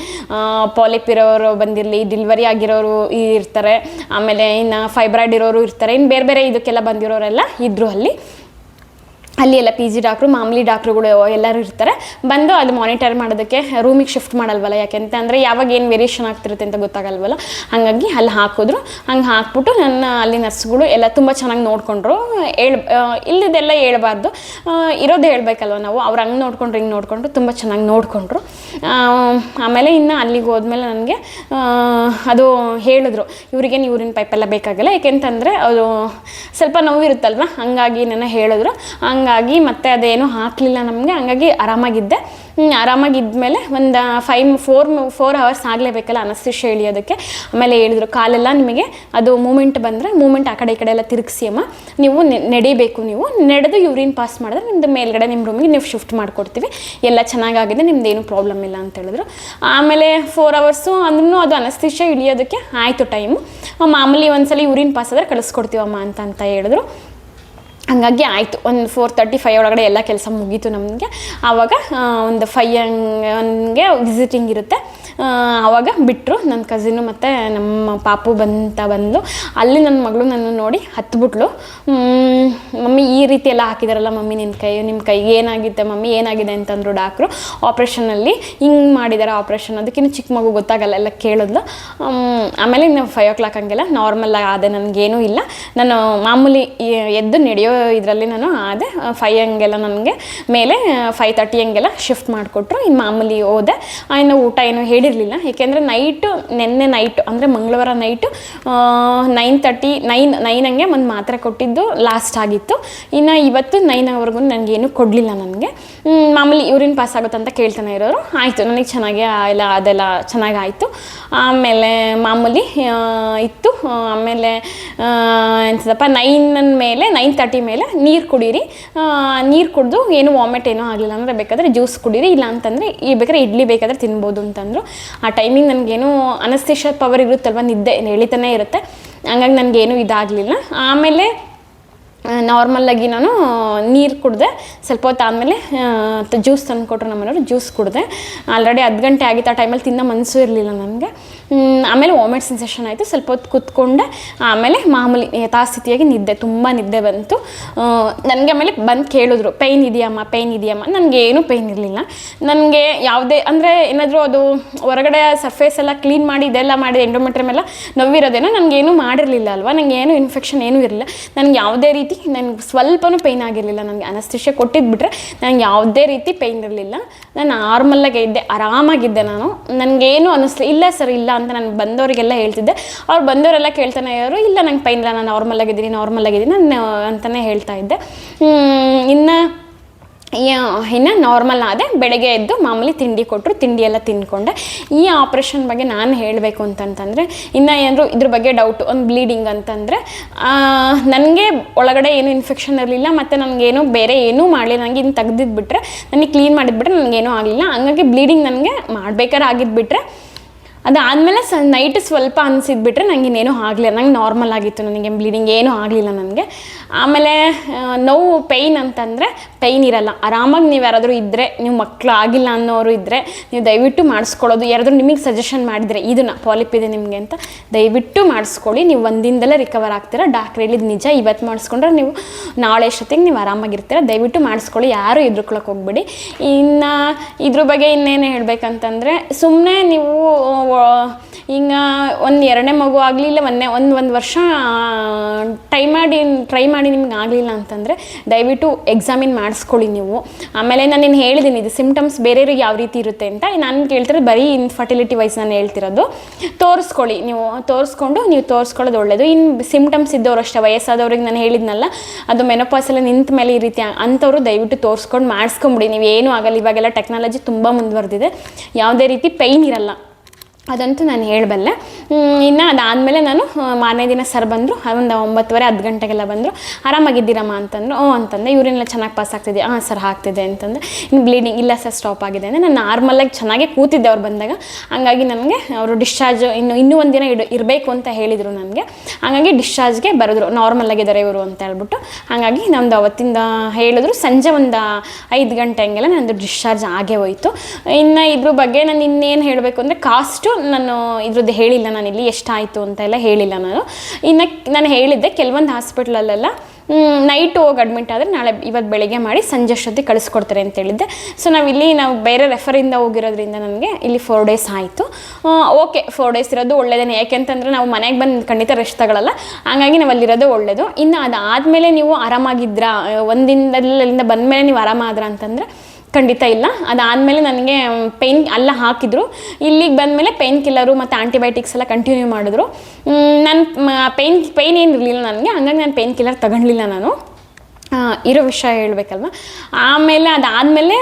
ಪಾಲಿಪ್ ಇರೋರು ಬಂದಿರಲಿ, ಡೆಲಿವರಿ ಆಗಿರೋರು ಇರ್ತಾರೆ, ಆಮೇಲೆ ಇನ್ನು ಫೈಬ್ರಾಯ್ಡ್ ಇರೋರು ಇರ್ತಾರೆ, ಇನ್ನು ಬೇರೆ ಬೇರೆ ಇದಕ್ಕೆಲ್ಲ ಬಂದಿರೋರೆಲ್ಲ ಇದ್ದರು. ಅಲ್ಲಿ ಎಲ್ಲ PG ಡಾಕ್ಟ್ರು, ಮಾಮೂಲಿ ಡಾಕ್ಟ್ರುಗಳು ಎಲ್ಲರೂ ಇರ್ತಾರೆ. ಬಂದು ಅದು ಮಾನಿಟರ್ ಮಾಡೋದಕ್ಕೆ ರೂಮಿಗೆ ಶಿಫ್ಟ್ ಮಾಡಲ್ವಲ್ಲ, ಯಾಕೆಂತಂದರೆ ಯಾವಾಗ ಏನು ವೇರಿಯೇಷನ್ ಆಗ್ತಿರುತ್ತೆ ಅಂತ ಗೊತ್ತಾಗಲ್ವಲ್ಲ. ಹಾಗಾಗಿ ಅಲ್ಲಿ ಹಾಕಿದ್ರು. ಹಂಗೆ ಹಾಕ್ಬಿಟ್ಟು ನನ್ನ ಅಲ್ಲಿ ನರ್ಸ್ಗಳು ಎಲ್ಲ ತುಂಬ ಚೆನ್ನಾಗಿ ನೋಡಿಕೊಂಡ್ರು. ಇಲ್ಲದೆಲ್ಲ ಹೇಳ್ಬಾರ್ದು, ಇರೋದು ಹೇಳ್ಬೇಕಲ್ವ ನಾವು. ಅವ್ರು ಹಂಗೆ ನೋಡ್ಕೊಂಡ್ರು ಹಿಂಗೆ ನೋಡಿಕೊಂಡ್ರು, ತುಂಬ ಚೆನ್ನಾಗಿ ನೋಡಿಕೊಂಡ್ರು. ಆಮೇಲೆ ಇನ್ನು ಅಲ್ಲಿಗೆ ಹೋದ್ಮೇಲೆ ನನಗೆ ಅದು ಹೇಳಿದ್ರು, ಇವ್ರಿಗೆ ಯೂರಿನ್ ಪೈಪೆಲ್ಲ ಬೇಕಾಗಿಲ್ಲ, ಯಾಕೆಂತಂದರೆ ಅದು ಸ್ವಲ್ಪ ನೋವಿರುತ್ತಲ್ವ, ಹಂಗಾಗಿ ನನ್ನ ಹೇಳಿದ್ರು. ಹಂಗಾಗಿ ಮತ್ತೆ ಅದೇನು ಹಾಕಲಿಲ್ಲ ನಮಗೆ. ಹಂಗಾಗಿ ಆರಾಮಾಗಿದ್ಮೇಲೆ ಒಂದು 4 ಅವರ್ಸ್ ಆಗಲೇಬೇಕಲ್ಲ ಅನಸ್ತೇಷಿಯಾ ಇಳಿಯೋದಕ್ಕೆ. ಆಮೇಲೆ ಹೇಳಿದ್ರು, ಕಾಲೆಲ್ಲ ನಿಮಗೆ ಅದು ಮೂಮೆಂಟ್ ಬಂದರೆ ಮೂಮೆಂಟ್ ಆ ಕಡೆ ಈ ಕಡೆ ಎಲ್ಲ ತಿರುಗಿಸಿ ಅಮ್ಮ, ನೀವು ನಡಿಬೇಕು, ನೀವು ನಡೆದು ಯೂರಿನ್ ಪಾಸ್ ಮಾಡಿದ್ರೆ ನಿಮ್ಮದು ಮೇಲ್ಗಡೆ ನಿಮ್ಮ ರೂಮಿಗೆ ನೀವು ಶಿಫ್ಟ್ ಮಾಡಿಕೊಡ್ತೀವಿ, ಎಲ್ಲ ಚೆನ್ನಾಗಾಗಿದೆ, ನಿಮ್ದೇನು ಪ್ರಾಬ್ಲಮ್ ಇಲ್ಲ ಅಂತ ಹೇಳಿದ್ರು. ಆಮೇಲೆ 4 ಅವರ್ಸು ಅಂದ್ರೂ ಅದು ಅನಸ್ತೇಷಿಯಾ ಇಳಿಯೋದಕ್ಕೆ ಆಯಿತು ಟೈಮು. ಮಾಮೂಲಿ ಒಂದ್ಸಲ ಯೂರಿನ್ ಪಾಸ್ ಆದರೆ ಕಳಿಸ್ಕೊಡ್ತೀವಮ್ಮ ಅಂತ ಹೇಳಿದ್ರು. ಹಾಗಾಗಿ ಆಯಿತು. ಒಂದು 4:35 ಒಳಗಡೆ ಎಲ್ಲ ಕೆಲಸ ಮುಗೀತು ನಮಗೆ. ಆವಾಗ ಒಂದು 5 ಹಂಗೆ ವಿಸಿಟಿಂಗ್ ಇರುತ್ತೆ. ಆವಾಗ ಬಿಟ್ಟರು. ನನ್ನ ಕಸಿನು ಮತ್ತು ನಮ್ಮ ಪಾಪು ಬಂದು ಅಲ್ಲಿ ನನ್ನ ಮಗಳು ನನ್ನ ನೋಡಿ ಹತ್ಬಿಟ್ಲು. ಮಮ್ಮಿ ಈ ರೀತಿ ಎಲ್ಲ ಹಾಕಿದಾರಲ್ಲ ಮಮ್ಮಿ, ನಿಮ್ಮ ಕೈಗೆ ಏನಾಗಿದೆ ಮಮ್ಮಿ, ಏನಾಗಿದೆ ಅಂತಂದರು ಡಾಕ್ಟ್ರು. ಆಪ್ರೇಷನಲ್ಲಿ ಹಿಂಗೆ ಮಾಡಿದ್ದಾರೆ ಆಪ್ರೇಷನ್, ಅದಕ್ಕಿಂತ ಚಿಕ್ಕ ಮಗು ಗೊತ್ತಾಗಲ್ಲ, ಎಲ್ಲ ಕೇಳಿದ್ಲು. ಆಮೇಲೆ ಇನ್ನು 5 o'clock ಹಂಗೆಲ್ಲ ನಾರ್ಮಲ್ ಆದೆ, ನನಗೇನೂ ಇಲ್ಲ. ನಾನು ಮಾಮೂಲಿ ಎದ್ದು ನಡೆಯೋ ಇದರಲ್ಲಿ ನಾನು ಆದೆ. 5 ಹಂಗೆಲ್ಲ ನನಗೆ ಮೇಲೆ 5:30 ಹಂಗೆಲ್ಲ ಶಿಫ್ಟ್ ಮಾಡಿಕೊಟ್ರು. ಇನ್ನು ಮಾಮೂಲಿ ಹೋದೆ. ಇನ್ನು ಊಟ ಏನೂ ಹೇಳಿರಲಿಲ್ಲ, ಏಕೆಂದರೆ ನೆನ್ನೆ ನೈಟು ಅಂದರೆ ಮಂಗಳವಾರ ನೈಟು 9 ಹಂಗೆ ಒಂದು ಮಾತ್ರೆ ಕೊಟ್ಟಿದ್ದು ಲಾಸ್ಟ್ ಆಗಿತ್ತು. ಇನ್ನು ಇವತ್ತು 9ವರೆಗೂ ನನಗೇನು ಕೊಡಲಿಲ್ಲ. ನನಗೆ ಮಾಮೂಲಿ ಯೂರಿನ್ ಪಾಸ್ ಆಗುತ್ತಂತ ಕೇಳ್ತಾನೆ ಇರೋರು. ಆಯಿತು, ನನಗೆ ಚೆನ್ನಾಗೇ ಅದೆಲ್ಲ ಚೆನ್ನಾಗಾಯಿತು. ಆಮೇಲೆ ಮಾಮೂಲಿ ಇತ್ತು. ಆಮೇಲೆ ಎಂತದಪ್ಪ 9:30 ಮೇಲೆ ನೀರು ಕುಡೀರಿ, ನೀರು ಕುಡಿದು ಏನು ವಾಮಿಟ್ ಏನೂ ಆಗಲಿಲ್ಲ ಅಂದರೆ ಬೇಕಾದರೆ ಜ್ಯೂಸ್ ಕುಡೀರಿ, ಇಲ್ಲ ಅಂತಂದರೆ ಬೇಕಾದ್ರೆ ಇಡ್ಲಿ ಬೇಕಾದರೆ ತಿನ್ಬೋದು ಅಂತಂದರು. ಆ ಟೈಮಿಂಗ್ ನನಗೇನು ಅನಸ್ತೇಷಿಯಾ ಪವರ್ ಇರುತ್ತಲ್ವ, ನಿದ್ದೆ ಎಳಿತಾನೆ ಇರುತ್ತೆ. ಹಂಗಾಗಿ ನನಗೇನು ಇದಾಗಲಿಲ್ಲ. ಆಮೇಲೆ ನಾರ್ಮಲ್ಲಾಗಿ ನಾನು ನೀರು ಕುಡಿದೆ. ಸ್ವಲ್ಪ ಹೊತ್ತು ಆದಮೇಲೆ ಜ್ಯೂಸ್ ತಂದು ಕೊಟ್ಟರು ನಮ್ಮನೆಯವರು, ಜ್ಯೂಸ್ ಕುಡಿದೆ. ಆಲ್ರೆಡಿ 10 ಗಂಟೆ ಆಗಿತ್ತು. ಆ ಟೈಮಲ್ಲಿ ತಿನ್ನೋ ಮನಸ್ಸು ಇರಲಿಲ್ಲ ನನಗೆ. ಆಮೇಲೆ ವಾಮಿಟ್ ಸೆನ್ಸೇಷನ್ ಆಯಿತು. ಸ್ವಲ್ಪ ಹೊತ್ತು ಕೂತ್ಕೊಂಡೆ. ಆಮೇಲೆ ಮಾಮೂಲಿ ಯಥಾಸ್ಥಿತಿಯಾಗಿ ನಿದ್ದೆ, ತುಂಬ ನಿದ್ದೆ ಬಂತು ನನಗೆ. ಆಮೇಲೆ ಬಂದು ಕೇಳಿದ್ರು, ಪೇಯ್ನ್ ಇದೆಯಮ್ಮ. ನನಗೇನು ಪೇಯ್ನ್ ಇರಲಿಲ್ಲ. ನನಗೆ ಯಾವುದೇ ಅಂದರೆ ಏನಾದರೂ ಅದು ಹೊರಗಡೆ ಸರ್ಫೇಸ್ ಎಲ್ಲ ಕ್ಲೀನ್ ಮಾಡಿ ಇದೆಲ್ಲ ಮಾಡಿ ಎಂಡೋಮೆಟ್ರಿಯಮ್ ಎಲ್ಲ ನೋವಿರೋದೇನೋ, ನನಗೇನು ಮಾಡಿರಲಿಲ್ಲ ಅಲ್ವಾ. ನನಗೇನು ಇನ್ಫೆಕ್ಷನ್ ಏನೂ ಇರಲಿಲ್ಲ. ನನಗೆ ಯಾವುದೇ ರೀತಿ ನನಗೆ ಸ್ವಲ್ಪನೂ ಪೇಯ್ನ್ ಆಗಿರಲಿಲ್ಲ. ನನಗೆ ಅನಸ್ತೇಷಿಯಾ ಕೊಟ್ಟಿದ್ಬಿಟ್ರೆ ನನಗೆ ಯಾವುದೇ ರೀತಿ ಪೇಯ್ನ್ ಇರಲಿಲ್ಲ. ನಾನು ನಾರ್ಮಲ್ಲಾಗೆ ಇದ್ದೆ, ಆರಾಮಾಗಿದ್ದೆ. ನನಗೇನು ಅನ್ನಿಸ್ಲಿಲ್ಲ. ಇಲ್ಲ ಸರ್ ಇಲ್ಲ ಅಂತ ನಾನು ಬಂದವರಿಗೆಲ್ಲ ಹೇಳ್ತಿದ್ದೆ. ಅವ್ರು ಬಂದವರೆಲ್ಲ ಕೇಳ್ತಾನೆ ಇರೋರು, ಇಲ್ಲ ನಂಗೆ ಪೇಯ್ನ್ ಇಲ್ಲ, ನಾನು ನಾರ್ಮಲ್ಲಾಗಿದ್ದೀನಿ ನಾನು ಅಂತಲೇ ಹೇಳ್ತಾ ಇದ್ದೆ. ಇನ್ನು ನಾರ್ಮಲ್ ಆದೆ. ಬೆಳಗ್ಗೆ ಎದ್ದು ಮಾಮೂಲಿ ತಿಂಡಿ ಕೊಟ್ಟರು, ತಿಂಡಿ ಎಲ್ಲ ತಿಂದ್ಕೊಂಡೆ. ಈ ಆಪ್ರೇಷನ್ ಬಗ್ಗೆ ನಾನು ಹೇಳಬೇಕು ಅಂತಂತಂದರೆ, ಇನ್ನು ಏನಾದರೂ ಇದ್ರ ಬಗ್ಗೆ ಡೌಟು, ಒಂದು ಬ್ಲೀಡಿಂಗ್ ಅಂತಂದರೆ ನನಗೆ ಒಳಗಡೆ ಏನು ಇನ್ಫೆಕ್ಷನ್ ಇರಲಿಲ್ಲ, ಮತ್ತು ನನಗೇನು ಬೇರೆ ಏನೂ ಮಾಡಲಿಲ್ಲ. ನನಗೆ ಇನ್ನು ತೆಗ್ದಿದ್ಬಿಟ್ರೆ, ನನಗೆ ಕ್ಲೀನ್ ಮಾಡಿದ್ಬಿಟ್ರೆ ನನಗೇನೂ ಆಗಲಿಲ್ಲ. ಹಂಗಾಗಿ ಬ್ಲೀಡಿಂಗ್ ನನಗೆ ಮಾಡ್ಬೇಕಾದ್ರೆ ಆಗಿದ್ಬಿಟ್ರೆ ಅದಾದಮೇಲೆ ನೈಟ್ ಸ್ವಲ್ಪ ಅನಿಸಿದ್ಬಿಟ್ರೆ ನನಗೆ ಇನ್ನೇನೂ ಆಗಲಿಲ್ಲ. ನಂಗೆ ನಾರ್ಮಲ್ ಆಗಿತ್ತು, ನನಗೆ ಬ್ಲೀಡಿಂಗ್ ಏನೂ ಆಗಲಿಲ್ಲ ನನಗೆ. ಆಮೇಲೆ ನೋವು ಪೇಯ್ನ್ ಅಂತಂದರೆ ಪೇಯ್ನ್ ಇರಲ್ಲ. ಆರಾಮಾಗಿ ನೀವು ಯಾರಾದರೂ ಇದ್ದರೆ, ನೀವು ಮಕ್ಕಳು ಆಗಿಲ್ಲ ಅನ್ನೋರು ಇದ್ದರೆ ನೀವು ದಯವಿಟ್ಟು ಮಾಡಿಸ್ಕೊಳ್ಳೋದು. ಯಾರಾದರೂ ನಿಮಗೆ ಸಜೆಷನ್ ಮಾಡಿದರೆ ಇದನ್ನು ಪಾಲಿಪ್ ಇದೆ ನಿಮಗೆ ಅಂತ, ದಯವಿಟ್ಟು ಮಾಡಿಸ್ಕೊಳ್ಳಿ. ನೀವು ಒಂದಿಂದಲೇ ರಿಕವರ್ ಆಗ್ತೀರಾ. ಡಾಕ್ಟ್ರ್ ಹೇಳಿದ್ದು ನಿಜ. ಇವತ್ತು ಮಾಡಿಸ್ಕೊಂಡ್ರೆ ನೀವು ನಾಳೆ ಅಷ್ಟೊತ್ತಿಗೆ ನೀವು ಆರಾಮಾಗಿರ್ತೀರ. ದಯವಿಟ್ಟು ಮಾಡಿಸ್ಕೊಳ್ಳಿ, ಯಾರೂ ಹೆದ್ರುಕೊಳ್ಳೋಕೆ ಹೋಗ್ಬೇಡಿ. ಇನ್ನು ಇದ್ರ ಬಗ್ಗೆ ಇನ್ನೇನು ಹೇಳಬೇಕಂತಂದರೆ, ಸುಮ್ಮನೆ ನೀವು ಹಿಂಗೆ ಒಂದು 2ನೇ ಮಗು ಆಗಲಿ ಇಲ್ಲ ಒಂದು ವರ್ಷ ಟ್ರೈ ಮಾಡಿ ನಿಮ್ಗೆ ಆಗಲಿಲ್ಲ ಅಂತಂದರೆ ದಯವಿಟ್ಟು ಎಕ್ಸಾಮಿನ್ ಮಾಡಿಸ್ಕೊಳ್ಳಿ ನೀವು. ಆಮೇಲೆ ನಾನು ಹೇಳಿದ್ದೀನಿ ಇದು ಸಿಮ್ಟಮ್ಸ್ ಬೇರೆಯವ್ರಿಗೆ ಯಾವ ರೀತಿ ಇರುತ್ತೆ ಅಂತ. ನಾನು ಕೇಳ್ತಿರೋದು ಬರೀ ಇನ್ಫರ್ಟಿಲಿಟಿ ವೈಸ್ ನಾನು ಹೇಳ್ತಿರೋದು. ತೋರಿಸ್ಕೊಳ್ಳಿ, ನೀವು ತೋರಿಸ್ಕೊಳ್ಳೋದು ಒಳ್ಳೆಯದು. ಇನ್ನು ಸಿಮ್ಟಮ್ಸ್ ಇದ್ದವ್ರು ಅಷ್ಟೇ, ವಯಸ್ಸಾದವ್ರಿಗೆ ನಾನು ಹೇಳಿದ್ನಲ್ಲ ಅದು ಮೆನೋಪಾಸ್ ಎಲ್ಲ ನಿಂತ ಮೇಲೆ ಈ ರೀತಿ ಅಂಥವ್ರು ದಯವಿಟ್ಟು ತೋರಿಸ್ಕೊಂಡು ಮಾಡಿಸ್ಕೊಂಬಿಡಿ. ನೀವು ಏನೂ ಆಗಲ್ಲ, ಇವಾಗೆಲ್ಲ ಟೆಕ್ನಾಲಜಿ ತುಂಬ ಮುಂದುವರೆದಿದೆ, ಯಾವುದೇ ರೀತಿ ಪೈನ್ ಇರಲ್ಲ, ಅದಂತೂ ನಾನು ಹೇಳಬಲ್ಲೆ. ಇನ್ನು ಅದಾದಮೇಲೆ ನಾನು ಮಾರನೇ ದಿನ ಸರ್ ಬಂದರು, ಒಂದು 9:30 ಗಂಟೆಗೆಲ್ಲ ಬಂದರು. ಆರಾಮಾಗಿದ್ದೀರಮ್ಮ ಅಂತಂದರು. ಅಂತಂದೆ. ಯೂರಿನೆಲ್ಲ ಚೆನ್ನಾಗಿ ಪಾಸ್ ಆಗ್ತಿದೆ? ಹಾಂ ಸರ್ ಆಗ್ತಿದೆ ಅಂತಂದೆ. ಇನ್ನು ಬ್ಲೀಡಿಂಗ್ ಇಲ್ಲ ಸರ್, ಸ್ಟಾಪ್ ಆಗಿದೆ ಅಂದರೆ ನಾನು ನಾರ್ಮಲಾಗಿ ಚೆನ್ನಾಗೇ ಕೂತಿದ್ದೆ ಅವ್ರು ಬಂದಾಗ. ಹಂಗಾಗಿ ನನಗೆ ಅವರು ಡಿಸ್ಚಾರ್ಜ್ ಇನ್ನೂ ಒಂದು ದಿನ ಇರಬೇಕು ಅಂತ ಹೇಳಿದರು ನನಗೆ. ಹಾಗಾಗಿ ಡಿಸ್ಚಾರ್ಜ್ಗೆ ಬರೆದ್ರು, ನಾರ್ಮಲಾಗಿದ್ದಾರೆ ಇವರು ಅಂತ ಹೇಳ್ಬಿಟ್ಟು. ಹಾಗಾಗಿ ನಮ್ಮದು ಅವತ್ತಿಂದ ಹೇಳಿದ್ರು, ಸಂಜೆ ಒಂದು 5 ಗಂಟೆ ಹಂಗೆಲ್ಲ ನಂದು ಡಿಸ್ಚಾರ್ಜ್ ಆಗೇ ಹೋಯಿತು. ಇನ್ನು ಇದ್ರ ಬಗ್ಗೆ ನಾನು ಇನ್ನೇನು ಹೇಳಬೇಕು ಅಂದರೆ ಕಾಸ್ಟು ನಾನು ಇದ್ರದ್ದು ಹೇಳಿಲ್ಲ, ನಾನು ಇಲ್ಲಿ ಎಷ್ಟಾಯಿತು ಅಂತ ಎಲ್ಲ ಹೇಳಿಲ್ಲ ನಾನು. ಇನ್ನು ನಾನು ಹೇಳಿದ್ದೆ ಕೆಲವೊಂದು ಹಾಸ್ಪಿಟ್ಲಲ್ಲೆಲ್ಲ ನೈಟ್ ಹೋಗಿ ಅಡ್ಮಿಟ್ ಆದರೆ ಇವತ್ತು ಬೆಳಿಗ್ಗೆ ಮಾಡಿ ಸಂಜೆ ಅಷ್ಟೊತ್ತಿಗೆ ಕಳಿಸ್ಕೊಡ್ತಾರೆ ಅಂತ ಹೇಳಿದ್ದೆ. ಸೊ ನಾವು ಬೇರೆ ರೆಫರಿಂದ ಹೋಗಿರೋದ್ರಿಂದ ನನಗೆ ಇಲ್ಲಿ 4 ಡೇಸ್ ಆಯಿತು. ಓಕೆ, 4 ಡೇಸ್ ಇರೋದು ಒಳ್ಳೆಯದೇ. ಯಾಕೆಂತಂದರೆ ನಾವು ಮನೆಗೆ ಬಂದು ಖಂಡಿತ ರೆಸ್ಟ್ ತಗೊಳ್ಳಲ್ಲ, ಹಾಗಾಗಿ ನಾವು ಅಲ್ಲಿರೋದು ಒಳ್ಳೆಯದು. ಇನ್ನು ಅದಾದಮೇಲೆ ನೀವು ಆರಾಮಾಗಿದ್ರಾ, ಒಂದಿನದಲ್ಲಿಂದ ಬಂದಮೇಲೆ ನೀವು ಆರಾಮಾದ್ರ ಅಂತಂದರೆ ಖಂಡಿತ ಇಲ್ಲ. ಅದಾದಮೇಲೆ ನನಗೆ ಪೇಯ್ನ್ ಎಲ್ಲ ಹಾಕಿದ್ರು. ಇಲ್ಲಿಗೆ ಬಂದಮೇಲೆ ಪೇಯ್ನ್ ಕಿಲ್ಲರು ಮತ್ತು ಆಂಟಿಬಯೋಟಿಕ್ಸ್ ಎಲ್ಲ ಕಂಟಿನ್ಯೂ ಮಾಡಿದ್ರು. ನಾನು ಪೇಯ್ನ್ ಏನು ಇರಲಿಲ್ಲ ನನಗೆ, ಹಂಗಾಗಿ ನಾನು ಪೇಯ್ನ್ ಕಿಲ್ಲರ್ ತಗೊಂಡಿಲ್ಲ ನಾನು, ಇರೋ ವಿಷಯ ಹೇಳ್ಬೇಕಲ್ವ. ಆಮೇಲೆ ಅದಾದಮೇಲೆ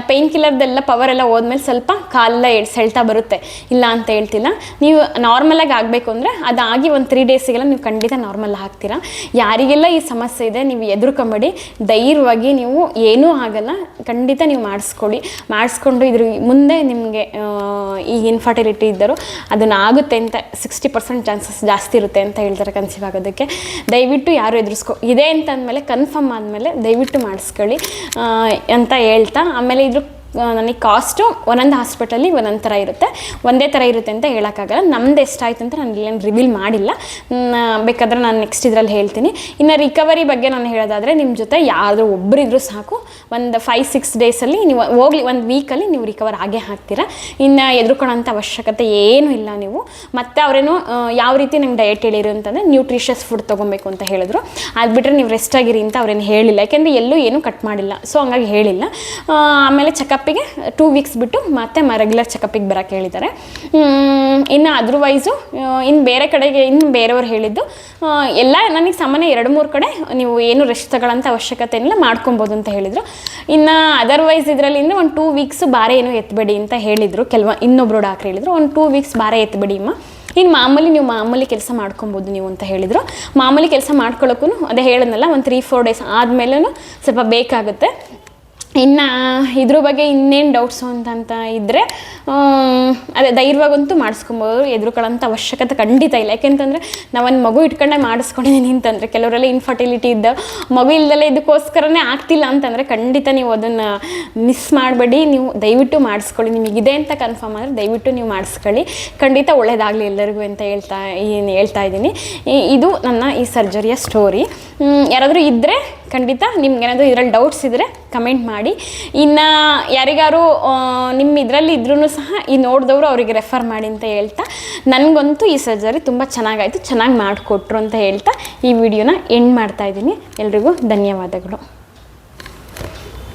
ಪೇಯ್ನ್ ಕಿಲ್ಲರ್ದೆಲ್ಲ ಪವರೆಲ್ಲ ಹೋದ್ಮೇಲೆ ಸ್ವಲ್ಪ ಕಾಲೆಲ್ಲ ಸೆಳ್ತಾ ಬರುತ್ತೆ, ಇಲ್ಲ ಅಂತ ಹೇಳ್ತಿಲ್ಲ. ನೀವು ನಾರ್ಮಲಾಗಿ ಆಗಬೇಕು ಅಂದರೆ ಅದಾಗಿ ಒಂದು 3 ಡೇಸಿಗೆಲ್ಲ ನೀವು ಖಂಡಿತ ನಾರ್ಮಲ್ ಆಗ್ತೀರಾ. ಯಾರಿಗೆಲ್ಲ ಈ ಸಮಸ್ಯೆ ಇದೆ ನೀವು ಹೆದರ್ಕೊಂಬೇಡಿ, ಧೈರ್ಯವಾಗಿ ನೀವು ಏನೂ ಆಗಲ್ಲ, ಖಂಡಿತ ನೀವು ಮಾಡಿಸ್ಕೊಂಡು ಇದ್ರ ಮುಂದೆ ನಿಮಗೆ ಈ ಇನ್ಫರ್ಟಿಲಿಟಿ ಇದ್ದರು ಅದನ್ನಾಗುತ್ತೆ ಅಂತ 60% ಚಾನ್ಸಸ್ ಜಾಸ್ತಿ ಇರುತ್ತೆ ಅಂತ ಹೇಳ್ತಾರೆ ಕನ್ಸೀವ್ ಆಗೋದಕ್ಕೆ. ದಯವಿಟ್ಟು ಯಾರು ಇದೆ ಅಂತ ಅಂದಮೇಲೆ ಕನ್ಫರ್ಮ್ ಆದಮೇಲೆ ದಯವಿಟ್ಟು ಮಾಡಿಸ್ಕೊಳ್ಳಿ ಅಂತ ಹೇಳ್ತಾ, ಆಮೇಲೆ ಇದ್ರ ನನಗೆ ಕಾಸ್ಟು ಒಂದೊಂದು ಹಾಸ್ಪಿಟಲ್ಲಿ ಒಂದೊಂದು ಥರ ಇರುತ್ತೆ, ಒಂದೇ ಥರ ಇರುತ್ತೆ ಅಂತ ಹೇಳೋಕ್ಕಾಗಲ್ಲ. ನಮ್ದು ಎಷ್ಟಾಯಿತು ಅಂತ ನಾನು ಇಲ್ಲೇನು ರಿವೀಲ್ ಮಾಡಿಲ್ಲ, ಬೇಕಾದ್ರೆ ನಾನು ನೆಕ್ಸ್ಟ್ ಇದರಲ್ಲಿ ಹೇಳ್ತೀನಿ. ಇನ್ನು ರಿಕವರಿ ಬಗ್ಗೆ ನಾನು ಹೇಳೋದಾದರೆ ನಿಮ್ಮ ಜೊತೆ ಯಾರಾದರೂ ಒಬ್ಬರಿದ್ರೂ ಸಾಕು, ಒಂದು 5-6 ಡೇಸಲ್ಲಿ ನೀವು ಹೋಗ್ಲಿ, ಒಂದು ವೀಕಲ್ಲಿ ನೀವು ರಿಕವರ್ ಆಗೇ ಆಗ್ತೀರಾ. ಇನ್ನು ಎದುರ್ಕೊಳ್ಳೋಂಥ ಅವಶ್ಯಕತೆ ಏನೂ ಇಲ್ಲ ನೀವು. ಮತ್ತು ಅವರೇನು ಯಾವ ರೀತಿ ನಂಗೆ ಡಯಟ್ ಹೇಳಿರು ಅಂತಂದರೆ ನ್ಯೂಟ್ರಿಷಸ್ ಫುಡ್ ತೊಗೊಬೇಕು ಅಂತ ಹೇಳಿದ್ರು. ಅದು ಬಿಟ್ಟರೆ ನೀವು ರೆಸ್ಟ್ ಆಗಿರಿ ಅಂತ ಅವ್ರೇನು ಹೇಳಿಲ್ಲ, ಯಾಕೆಂದರೆ ಎಲ್ಲೂ ಏನೂ ಕಟ್ ಮಾಡಿಲ್ಲ, ಸೊ ಹಂಗಾಗಿ ಹೇಳಿಲ್ಲ. ಆಮೇಲೆ ಚೆಕಪ್ಪಿಗೆ 2 ವೀಕ್ಸ್ ಬಿಟ್ಟು ಮತ್ತೆ ರೆಗ್ಯುಲರ್ ಚೆಕಪ್ಪಿಗೆ ಬರೋಕ್ಕೆ ಹೇಳಿದ್ದಾರೆ. ಇನ್ನು ಅದರ್ವೈಸು ಇನ್ನು ಬೇರೆ ಕಡೆಗೆ ಬೇರೆಯವ್ರು ಹೇಳಿದ್ದು ಎಲ್ಲ ನನಗೆ ಸಾಮಾನ್ಯ 2-3 ಕಡೆ ನೀವು ಏನು ರೆಸ್ಟ್ ತಗೊಳ್ಳೋಂಥ ಅವಶ್ಯಕತೆ ಏನಿಲ್ಲ, ಮಾಡ್ಕೊಬೋದು ಅಂತ ಹೇಳಿದರು. ಇನ್ನು ಅದರ್ವೈಸ್ ಇದರಲ್ಲಿ ಒಂದು 2 ವೀಕ್ಸ್ ಭಾರ ಏನೋ ಎತ್ತಬೇಡಿ ಅಂತ ಹೇಳಿದರು. ಇನ್ನೊಬ್ಬರು ಡಾಕ್ಟ್ರು ಹೇಳಿದರು, ಒಂದು 2 ವೀಕ್ಸ್ ಭಾರ ಎತ್ತಬೇಡಿ ಅಮ್ಮ, ಇನ್ನು ನೀವು ಮಾಮೂಲಿ ಕೆಲಸ ಮಾಡ್ಕೊಬೋದು ನೀವು ಅಂತ ಹೇಳಿದರು. ಮಾಮೂಲಿ ಕೆಲಸ ಮಾಡ್ಕೊಳ್ಳೋಕ್ಕೂ ಅದೇ ಹೇಳಿದ್ನಲ್ಲ, ಒಂದು 3-4 ಡೇಸ್ ಆದಮೇಲೂ ಸ್ವಲ್ಪ ಬೇಕಾಗುತ್ತೆ. ಇನ್ನು ಇದ್ರ ಬಗ್ಗೆ ಇನ್ನೇನು ಡೌಟ್ಸು ಅಂತ ಇದ್ದರೆ ಅದೇ ಧೈರ್ಯವಾಗಂತೂ ಮಾಡಿಸ್ಕೊಬೋದು, ಹೆದರ್ಕೊಳ್ಳೋಂಥ ಅವಶ್ಯಕತೆ ಖಂಡಿತ ಇಲ್ಲ. ಯಾಕೆಂತಂದರೆ ನಾವೊಂದು ಮಗು ಇಟ್ಕೊಂಡೆ ಮಾಡಿಸ್ಕೊಂಡಿದ್ದೀನಿ ಅಂತಂದರೆ, ಕೆಲವರೆಲ್ಲ ಇನ್ಫರ್ಟಿಲಿಟಿ ಇದ್ದ ಮಗು ಇಲ್ದಲ್ಲೇ ಇದಕ್ಕೋಸ್ಕರನೇ ಆಗ್ತಿಲ್ಲ ಅಂತಂದರೆ ಖಂಡಿತ ನೀವು ಅದನ್ನು ಮಿಸ್ ಮಾಡಬೇಡಿ, ನೀವು ದಯವಿಟ್ಟು ಮಾಡಿಸ್ಕೊಳ್ಳಿ. ನಿಮಗಿದೆ ಅಂತ ಕನ್ಫರ್ಮ್ ಆದರೆ ದಯವಿಟ್ಟು ನೀವು ಮಾಡಿಸ್ಕೊಳ್ಳಿ, ಖಂಡಿತ ಒಳ್ಳೇದಾಗಲಿ ಎಲ್ಲರಿಗೂ ಅಂತ ಹೇಳ್ತಾ ಇದ್ದೀನಿ. ಇದು ನನ್ನ ಈ ಸರ್ಜರಿಯ ಸ್ಟೋರಿ. ಯಾರಾದರೂ ಇದ್ದರೆ ಖಂಡಿತ ನಿಮ್ಗೇನಾದರೂ ಇದರಲ್ಲಿ ಡೌಟ್ಸ್ ಇದ್ದರೆ ಕಮೆಂಟ್ ಮಾಡಿ. ಇನ್ನು ಯಾರಿಗಾರು ನಿಮ್ಮ ಇದರಲ್ಲಿ ಇದ್ರೂ ಸಹ ಈ ನೋಡಿದವರು ಅವರಿಗೆ ರೆಫರ್ ಮಾಡಿ ಅಂತ ಹೇಳ್ತಾ, ನನಗಂತೂ ಈ ಸರ್ಜರಿ ತುಂಬ ಚೆನ್ನಾಗಾಯಿತು, ಚೆನ್ನಾಗಿ ಮಾಡಿಕೊಟ್ರು ಅಂತ ಹೇಳ್ತಾ ಈ ವಿಡಿಯೋನ ಎಂಡ್ ಮಾಡ್ತಾಯಿದ್ದೀನಿ. ಎಲ್ರಿಗೂ ಧನ್ಯವಾದಗಳು.